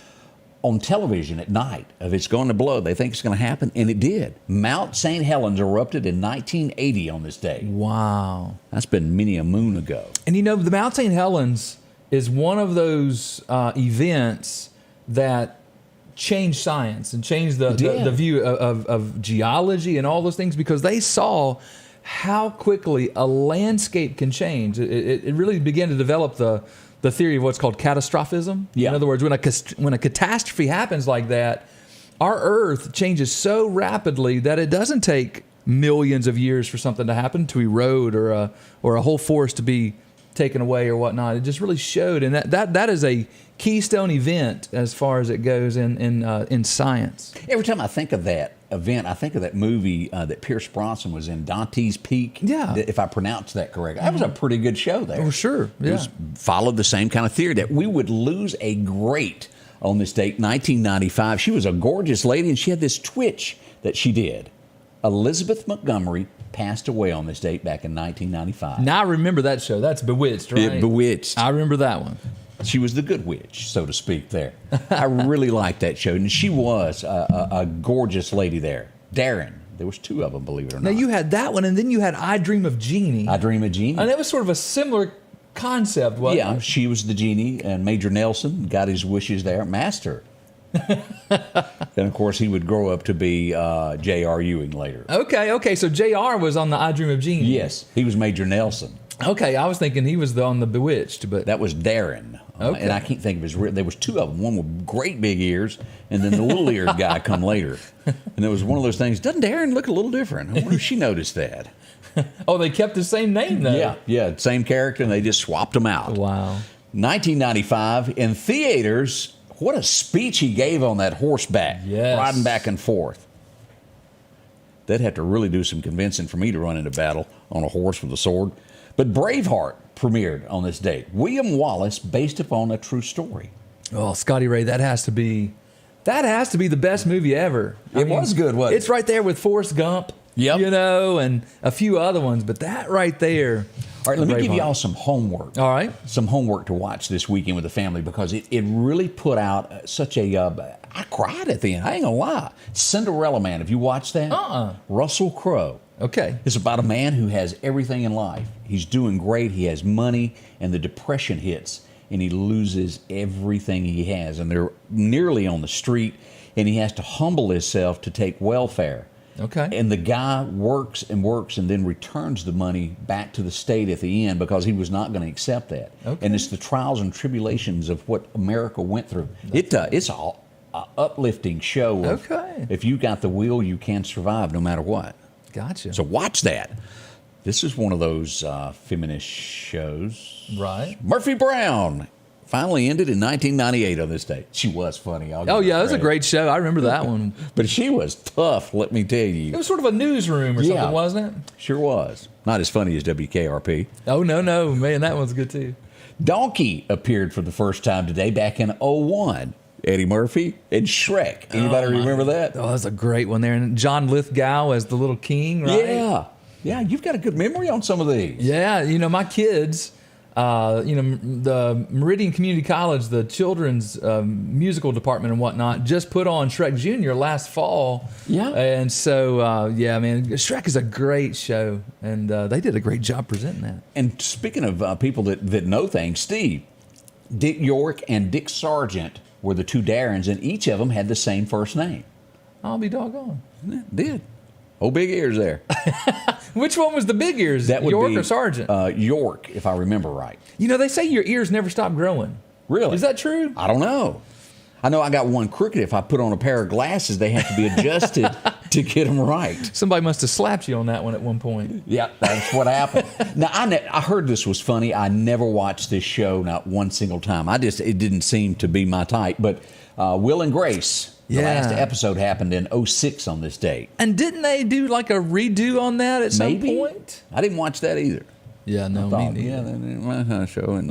A: on television at night of it's going to blow. They think it's going to happen, and it did. Mount St. Helens erupted in 1980 on this day.
B: Wow.
A: That's been many a moon ago.
B: And the Mount St. Helens is one of those events that changed science and changed the view of geology and all those things, because they saw how quickly a landscape can change. It really began to develop the theory of what's called catastrophism.
A: Yeah.
B: In other words, when a catastrophe happens like that, our Earth changes so rapidly that it doesn't take millions of years for something to happen, to erode or a whole forest to be taken away or whatnot. It just really showed, and that is a keystone event as far as it goes in science.
A: Every time I think of that event, I think of that movie that Pierce Bronson was in, Dante's Peak.
B: Yeah.
A: If I pronounced that correctly. That was a pretty good show there.
B: Oh, sure. Yeah.
A: It followed the same kind of theory that we would lose a great on this date, 1995. She was a gorgeous lady, and she had this twitch that she did. Elizabeth Montgomery passed away on this date back in 1995.
B: Now I remember that show. That's Bewitched, right?
A: Bewitched.
B: I remember that one.
A: She was the good witch, so to speak, there. I really liked that show, and she was a gorgeous lady there. Darren. There was two of them, believe it or not.
B: Now, you had that one, and then you had I Dream of Jeannie.
A: I Dream of Jeannie.
B: And it was sort of a similar concept, wasn't it?
A: Yeah, she was the genie, and Major Nelson got his wishes there. Master. And, of course, he would grow up to be J.R. Ewing later.
B: Okay. So J.R. was on the I Dream of Jeannie.
A: Yes, he was Major Nelson.
B: Okay, I was thinking he was on the Bewitched, but
A: That was Darren.
B: Okay.
A: And I can't think of his real. There was two of them. One with great big ears, and then the little-eared guy come later. And there was one of those things. Doesn't Darren look a little different? I wonder if she noticed that.
B: oh, they kept the same name though.
A: Yeah, same character, and they just swapped them out.
B: Wow.
A: 1995 in theaters. What a speech he gave on that horseback,
B: Yes.
A: riding back and forth. They'd have to really do some convincing for me to run into battle on a horse with a sword. But Braveheart premiered on this date. William Wallace, based upon a true story.
B: Oh, Scotty Ray, that has to be the best movie ever.
A: It was good, wasn't it?
B: It's right there with Forrest Gump.
A: Yep.
B: You know, and a few other ones, but that right there.
A: All right, let me give
B: Braveheart.
A: y'all some homework.
B: All right.
A: Some homework to watch this weekend with the family because it really put out such a... I cried at the end. I ain't gonna lie. Cinderella Man, have you watched that? Russell Crowe.
B: Okay.
A: It's about a man who has everything in life. He's doing great. He has money, and the depression hits, and he loses everything he has. And they're nearly on the street, and he has to humble himself to take welfare.
B: Okay.
A: And the guy works and works and then returns the money back to the state at the end because he was not going to accept that.
B: Okay.
A: And it's the trials and tribulations of what America went through. It's all uplifting show. Of,
B: Okay.
A: If you got the will, you can survive no matter what.
B: Gotcha.
A: So watch that. This is one of those feminist shows.
B: Right.
A: Murphy Brown finally ended in 1998 on this date. She was funny.
B: Oh, yeah, it was a great show. I remember that one.
A: But she was tough, let me tell you.
B: It was sort of a newsroom or something, wasn't it?
A: Sure was. Not as funny as WKRP.
B: Oh, no. Man, that one's good, too.
A: Donkey appeared for the first time today back in 2001. Eddie Murphy and Shrek. Anybody remember that?
B: Oh, that's a great one there. And John Lithgow as the little king, right?
A: Yeah. Yeah, you've got a good memory on some of these.
B: Yeah, my kids, the Meridian Community College, the children's musical department and whatnot, just put on Shrek Jr. last fall.
A: Yeah.
B: And so, man, Shrek is a great show, and they did a great job presenting that.
A: And speaking of people that know things, Steve, Dick York and Dick Sargent were the two Darrens, and each of them had the same first name.
B: I'll be doggone.
A: Did. Oh, big ears there.
B: Which one was the big ears,
A: That would
B: York
A: be,
B: or Sargent?
A: York, if I remember right.
B: They say your ears never stop growing.
A: Really?
B: Is that true?
A: I don't know. I know I got one crooked. If I put on a pair of glasses, they have to be adjusted to get them right.
B: Somebody must have slapped you on that one at one point.
A: Yeah, that's what happened. Now, I heard this was funny. I never watched this show, not one single time. It didn't seem to be my type. But Will and Grace, the last episode happened in 2006 on this date.
B: And didn't they do like a redo on that at some point?
A: I didn't watch that either.
B: Yeah, no, me neither.
A: Yeah, my show, and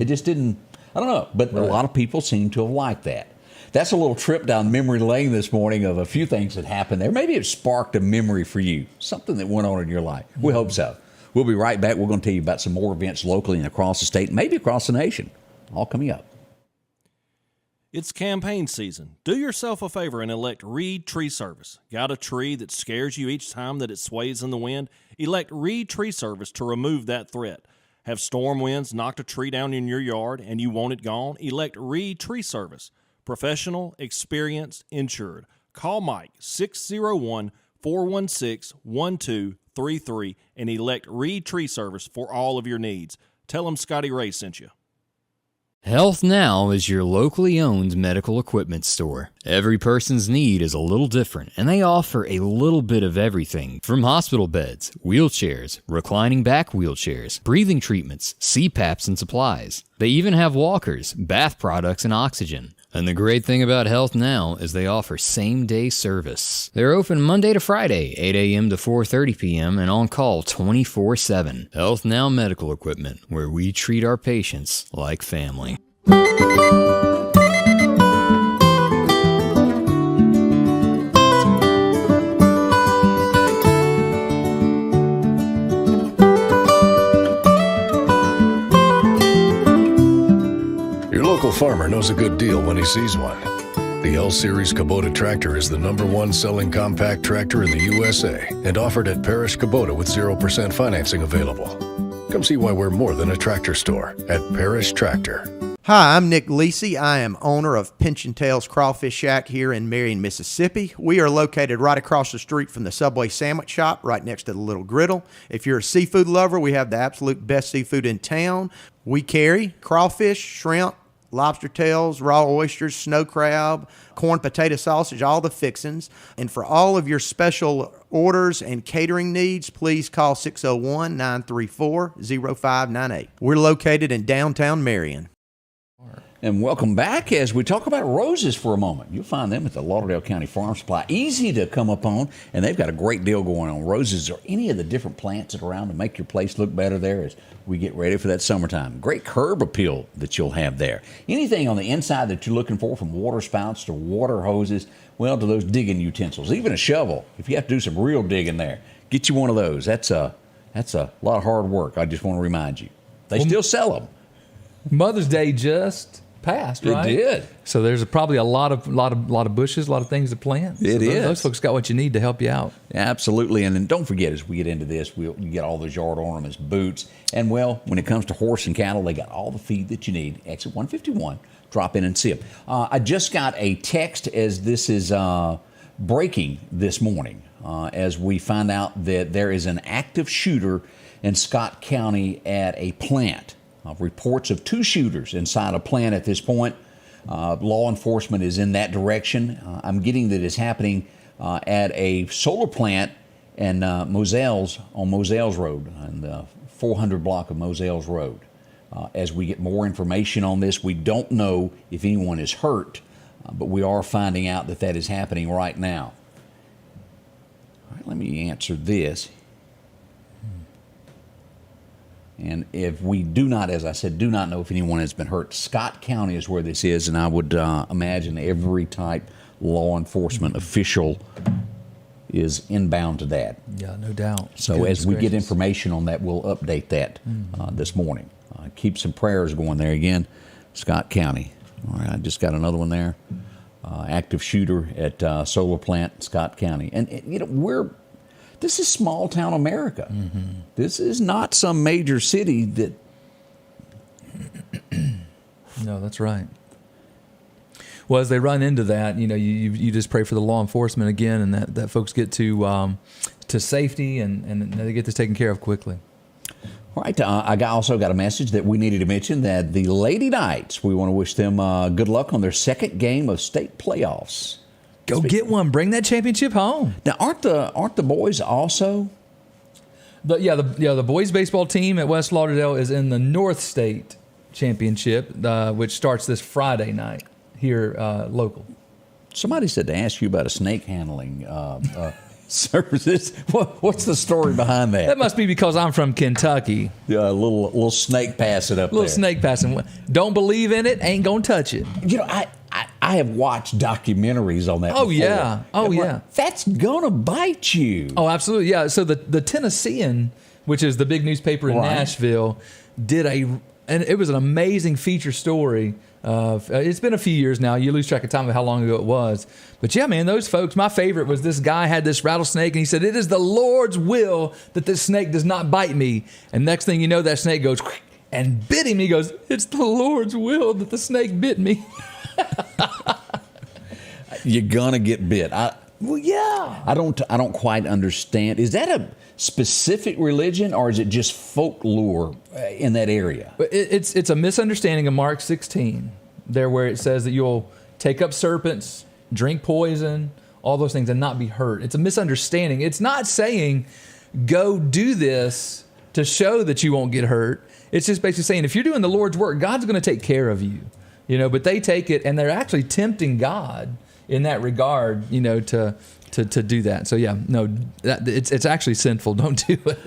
A: it just didn't. I don't know, but a lot of people seem to have liked that. That's a little trip down memory lane this morning of a few things that happened there. Maybe it sparked a memory for you, something that went on in your life. We hope so. We'll be right back. We're going to tell you about some more events locally and across the state, maybe across the nation. All coming up.
D: It's campaign season. Do yourself a favor and elect Reed Tree Service. Got a tree that scares you each time that it sways in the wind? Elect Reed Tree Service to remove that threat. Have storm winds knocked a tree down in your yard and you want it gone? Elect Reed Tree Service. Professional, experienced, insured. Call Mike 601-416-1233 and elect Reed Tree Service for all of your needs. Tell him Scotty Ray sent you.
F: Health Now is your locally owned medical equipment store. Every person's need is a little different, and they offer a little bit of everything from hospital beds, wheelchairs, reclining back wheelchairs, breathing treatments, CPAPs and supplies. They even have walkers, bath products, and oxygen. And the great thing about Health Now is they offer same-day service. They're open Monday to Friday, 8 a.m. to 4:30 p.m. and on call 24/7. Health Now Medical Equipment, where we treat our patients like family.
H: Your local farmer knows a good deal when he sees one. The L-Series Kubota tractor is the #1 selling compact tractor in the USA and offered at Parish Kubota with 0% financing available. Come see why we're more than a tractor store at Parish Tractor.
I: Hi, I'm Nick Lisi. I am owner of Pinch and Tails Crawfish Shack here in Meridian, Mississippi. We are located right across the street from the Subway Sandwich Shop, right next to the Little Griddle. If you're a seafood lover, we have the absolute best seafood in town. We carry crawfish, shrimp, lobster tails, raw oysters, snow crab, corn potato sausage, all the fixins. And for all of your special orders and catering needs, please call 601-934-0598. We're located in downtown Marion.
A: And welcome back as we talk about roses for a moment. You'll find them at the Lauderdale County Farm Supply. Easy to come up on, and they've got a great deal going on. Roses or any of the different plants that are around to make your place look better there as we get ready for that summertime. Great curb appeal that you'll have there. Anything on the inside that you're looking for, from water spouts to water hoses, well, to those digging utensils, even a shovel. If you have to do some real digging there, get you one of those. That's a lot of hard work. I just want to remind you. They still sell them.
B: Mother's Day just passed, right?
A: It did.
B: So there's probably a lot of bushes, a lot of things to plant. Those folks got what you need to help you out.
A: Absolutely. And then don't forget, as we get into this, you get all those yard ornaments, boots, and well, when it comes to horse and cattle, they got all the feed that you need. Exit 151. Drop in and see them. I just got a text as this is breaking this morning, as we find out that there is an active shooter in Scott County at a plant. Reports of 2 shooters inside a plant at this point. Law enforcement is in that direction. I'm getting that it's happening at a solar plant in Moselles, on Moselles Road, on the 400 block of Moselles Road. As we get more information on this, we don't know if anyone is hurt, but we are finding out that that is happening right now. All right, let me answer this. And if we do not, as I said, do not know if anyone has been hurt, Scott County is where this is, and I would imagine every type law enforcement official is inbound to that.
B: Yeah, no doubt.
A: So as we get information on that, we'll update that this morning. Keep some prayers going there again, Scott County. All right, I just got another one there. Active shooter at solar plant, Scott County. And you know, this is small town America. Mm-hmm. This is not some major city that.
B: No, that's right. Well, as they run into that, you know, you just pray for the law enforcement again, and that folks get to safety and they get this taken care of quickly.
A: All right. I also got a message that we needed to mention that the Lady Knights, we want to wish them good luck on their second game of state playoffs.
B: Go get one. Bring that championship home.
A: Now, aren't the boys also?
B: The boys baseball team at West Lauderdale is in the North State Championship, which starts this Friday night here local. Somebody
A: said to ask you about a snake handling services. What's the story behind that?
B: That must be because I'm from Kentucky.
A: Yeah, a little snake passing up there.
B: Little snake passing. Don't believe in it, ain't gonna touch it.
A: You know, I have watched documentaries on that before.
B: Yeah. Oh, yeah.
A: That's going to bite you.
B: Oh, absolutely. Yeah. So the Tennessean, which is the big newspaper in Nashville, and it was an amazing feature story. It's been a few years now. You lose track of time of how long ago it was. But yeah, man, those folks, my favorite was this guy had this rattlesnake, and he said, "It is the Lord's will that this snake does not bite me." And next thing you know, that snake goes and bit him. He goes, "It's the Lord's will that the snake bit me."
A: You're gonna get bit.
B: Well, yeah.
A: I don't quite understand. Is that a specific religion, or is it just folklore in that area?
B: It's a misunderstanding of Mark 16, there where it says that you'll take up serpents, drink poison, all those things, and not be hurt. It's a misunderstanding. It's not saying go do this to show that you won't get hurt. It's just basically saying if you're doing the Lord's work, God's going to take care of you. You know, but they take it and they're actually tempting God in that regard, you know, to do that. So yeah, no, it's actually sinful. Don't do it.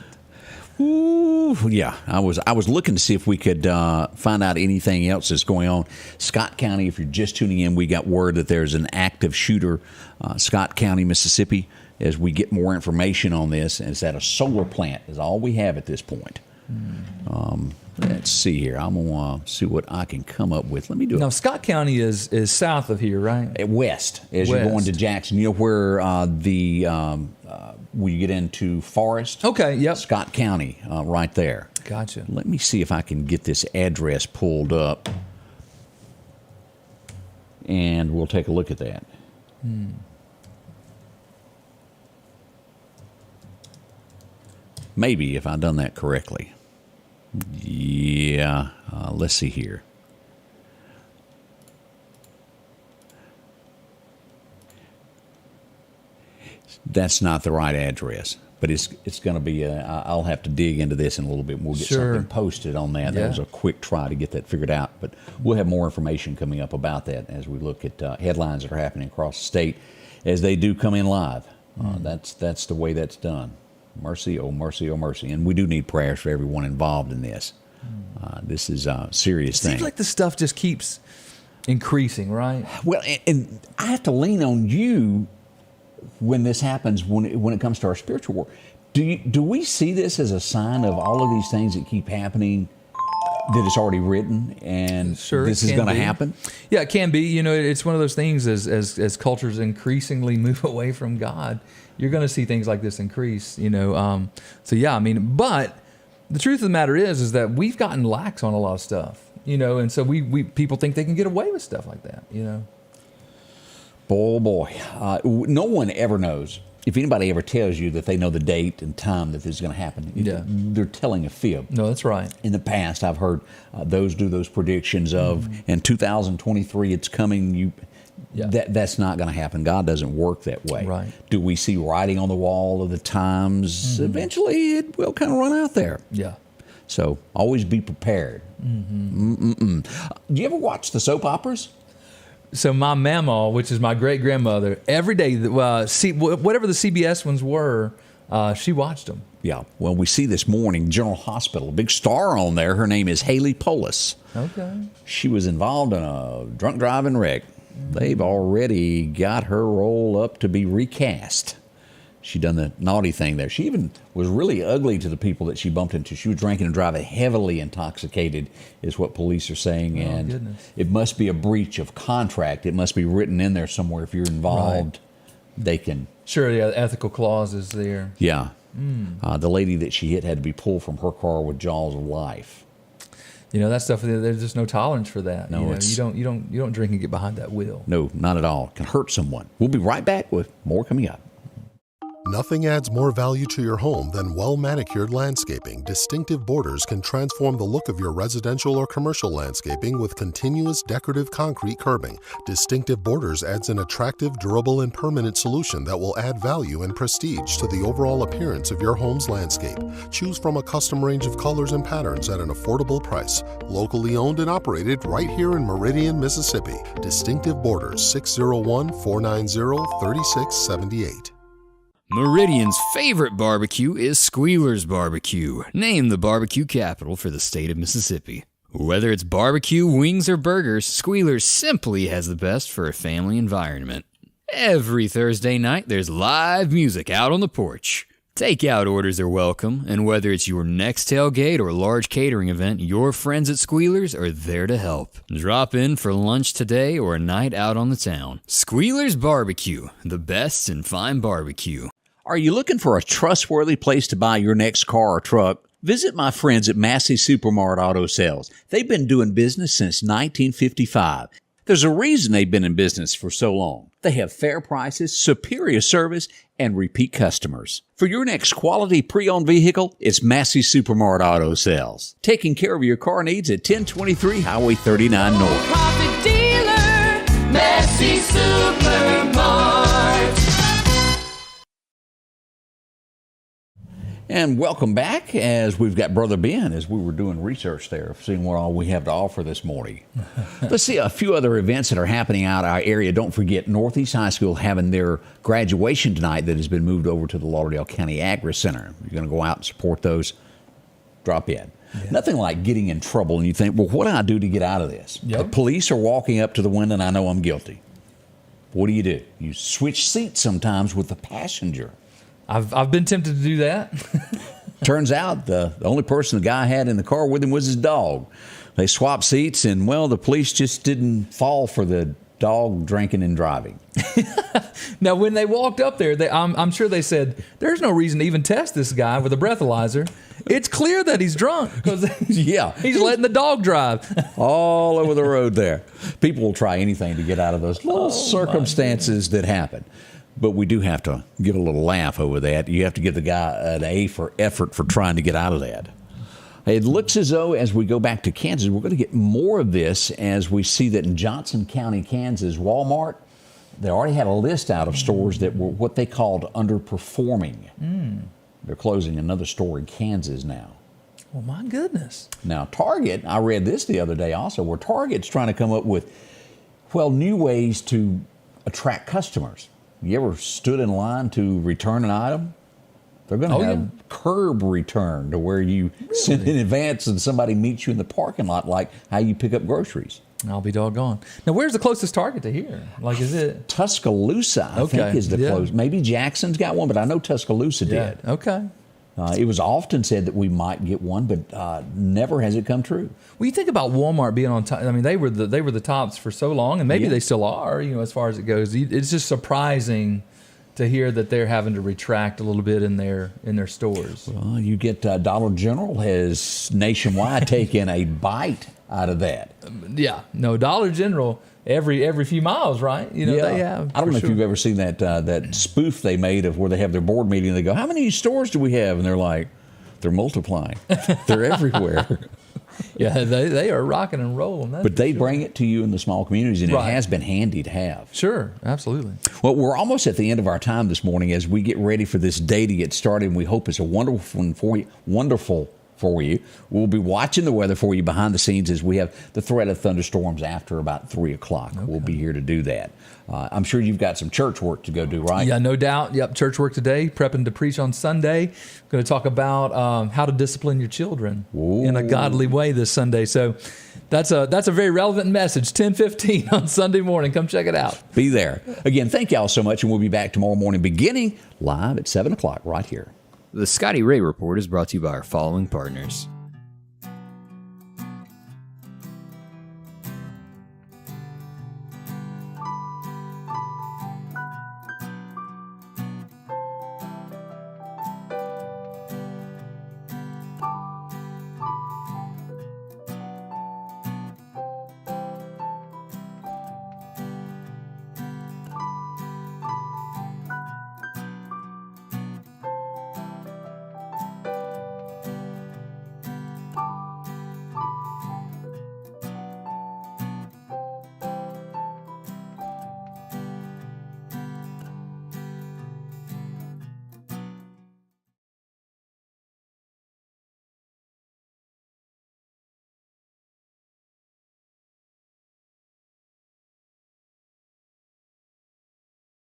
A: Ooh, yeah. I was looking to see if we could find out anything else that's going on. Scott County, if you're just tuning in, we got word that there's an active shooter, Scott County, Mississippi. As we get more information on this, and it's at a solar plant is all we have at this point. Let's see here. I'm going to see what I can come up with. Let me do it.
B: Now, Scott County is south of here, right?
A: West, as you're going to Jackson. You know where we get into Forest?
B: Okay, yep.
A: Scott County, right there.
B: Gotcha.
A: Let me see if I can get this address pulled up. and we'll take a look at that. Maybe, if I've done that correctly. Yeah, let's see here. That's not the right address, but it's going to be. I'll have to dig into this in a little bit. We'll get something posted on that. That was a quick try to get that figured out, but we'll have more information coming up about that as we look at headlines that are happening across the state as they do come in live. That's the way that's done. Mercy, oh mercy, oh mercy, and we do need prayers for everyone involved in this. This is a serious thing.
B: Seems like the stuff just keeps increasing, right?
A: Well, and I have to lean on you when this happens, when it comes to our spiritual work. Do we see this as a sign of all of these things that keep happening, that it's already written and this is going to happen?
B: Yeah, it can be. You know, it's one of those things as cultures increasingly move away from God, you're going to see things like this increase, you know. So, yeah, I mean, but the truth of the matter is that we've gotten lax on a lot of stuff, you know, and so we people think they can get away with stuff like that, you know.
A: Boy. No one ever knows. If anybody ever tells you that they know the date and time that this is going to happen, they're telling a fib.
B: No, that's right.
A: In the past, I've heard those predictions of, in 2023, it's coming. That's not going to happen. God doesn't work that way.
B: Right.
A: Do we see writing on the wall of the times? Eventually, it will kind of run out there.
B: Yeah.
A: So always be prepared. Do you ever watch the soap operas?
B: So my mama, which is my great-grandmother, every day, whatever the CBS ones were, she watched them.
A: Yeah. Well, we see this morning, General Hospital, a big star on there. Her name is Haley Polis.
B: Okay.
A: She was involved in a drunk driving wreck. They've already got her role up to be recast. She done the naughty thing there. She even was really ugly to the people that she bumped into. She was drinking and driving heavily intoxicated, is what police are saying. And
B: goodness.
A: It must be a breach of contract. It must be written in there somewhere. If you're involved, they can.
B: Sure, yeah, the ethical clause is there.
A: Yeah. The lady that she hit had to be pulled from her car with jaws of life.
B: You know, that stuff, there's just no tolerance for that.
A: No,
B: you don't drink and get behind that wheel.
A: No, not at all. It can hurt someone. We'll be right back with more coming up.
J: Nothing adds more value to your home than well-manicured landscaping. Distinctive Borders can transform the look of your residential or commercial landscaping with continuous decorative concrete curbing. Distinctive Borders adds an attractive, durable, and permanent solution that will add value and prestige to the overall appearance of your home's landscape. Choose from a custom range of colors and patterns at an affordable price. Locally owned and operated right here in Meridian, Mississippi. Distinctive Borders, 601-490-3678.
F: Meridian's favorite barbecue is Squealer's Barbecue, named the barbecue capital for the state of Mississippi. Whether it's barbecue, wings, or burgers, Squealer's simply has the best for a family environment. Every Thursday night, there's live music out on the porch. Takeout orders are welcome, and whether it's your next tailgate or large catering event, your friends at Squealer's are there to help. Drop in for lunch today or a night out on the town. Squealer's Barbecue, the best in fine barbecue.
A: Are you looking for a trustworthy place to buy your next car or truck? Visit my friends at Massey Supermart Auto Sales. They've been doing business since 1955. There's a reason they've been in business for so long. They have fair prices, superior service, and repeat customers. For your next quality pre-owned vehicle, it's Massey Supermart Auto Sales. Taking care of your car needs at 1023 Highway 39 North.
K: Profit dealer, Massey Supermart.
A: And welcome back, as we've got Brother Ben, as we were doing research there, seeing what all we have to offer this morning. Let's see a few other events that are happening out our area. Don't forget, Northeast High School having their graduation tonight that has been moved over to the Lauderdale County Agri Center. You're going to go out and support those. Drop in. Yeah. Nothing like getting in trouble and you think, well, what do I do to get out of this?
B: Yep.
A: The police are walking up to the window and I know I'm guilty. What do? You switch seats sometimes with the passenger.
B: I've been tempted to do that.
A: Turns out the only person the guy had in the car with him was his dog. They swapped seats, and, well, the police just didn't fall for the dog drinking and driving.
B: Now, when they walked up there, I'm sure they said, "There's no reason to even test this guy with a breathalyzer. It's clear that he's drunk because
A: Yeah.
B: he's letting the dog drive."
A: All over the road there. People will try anything to get out of those little circumstances that happen. But we do have to give a little laugh over that. You have to give the guy an A for effort for trying to get out of that. It looks as though as we go back to Kansas, we're going to get more of this as we see that in Johnson County, Kansas, Walmart, they already had a list out of stores that were what they called underperforming. They're closing another store in Kansas now.
B: Oh, my goodness.
A: Now, Target, I read this the other day also, where Target's trying to come up with, new ways to attract customers. You ever stood in line to return an item? They're going to have curb return to where you send in advance and somebody meets you in the parking lot, like how you pick up groceries.
B: I'll be doggone. Now, where's the closest Target to here? Like, is it?
A: Tuscaloosa, I think, is the closest. Maybe Jackson's got one, but I know Tuscaloosa did.
B: Okay.
A: It was often said that we might get one, but never has it come true.
B: Well, you think about Walmart being on top. I mean, they were the tops for so long, and maybe they still are. As far as it goes, it's just surprising to hear that they're having to retract a little bit in their stores.
A: Well, you get Dollar General has nationwide taken a bite out of that.
B: Dollar General every few miles, right? They have.
A: I don't know if you've ever seen that spoof they made of where they have their board meeting and they go, "How many stores do we have?" And they're like, "They're multiplying. They're everywhere."
B: Yeah, they are rocking and rolling.
A: But they bring it to you in the small communities, and it has been handy to have.
B: Sure, absolutely.
A: Well, we're almost at the end of our time this morning as we get ready for this day to get started, and we hope it's a wonderful one for you. We'll be watching the weather for you behind the scenes as we have the threat of thunderstorms after about 3 o'clock. Okay. We'll be here to do that. I'm sure you've got some church work to go do, right?
B: Yeah, no doubt. Yep, church work today, prepping to preach on Sunday. Going to talk about how to discipline your children in a godly way this Sunday. So that's a very relevant message, 10:15 on Sunday morning. Come check it out.
A: Be there. Again, thank y'all so much, and we'll be back tomorrow morning beginning live at 7 o'clock right here.
F: The Scotty Ray Report is brought to you by our following partners: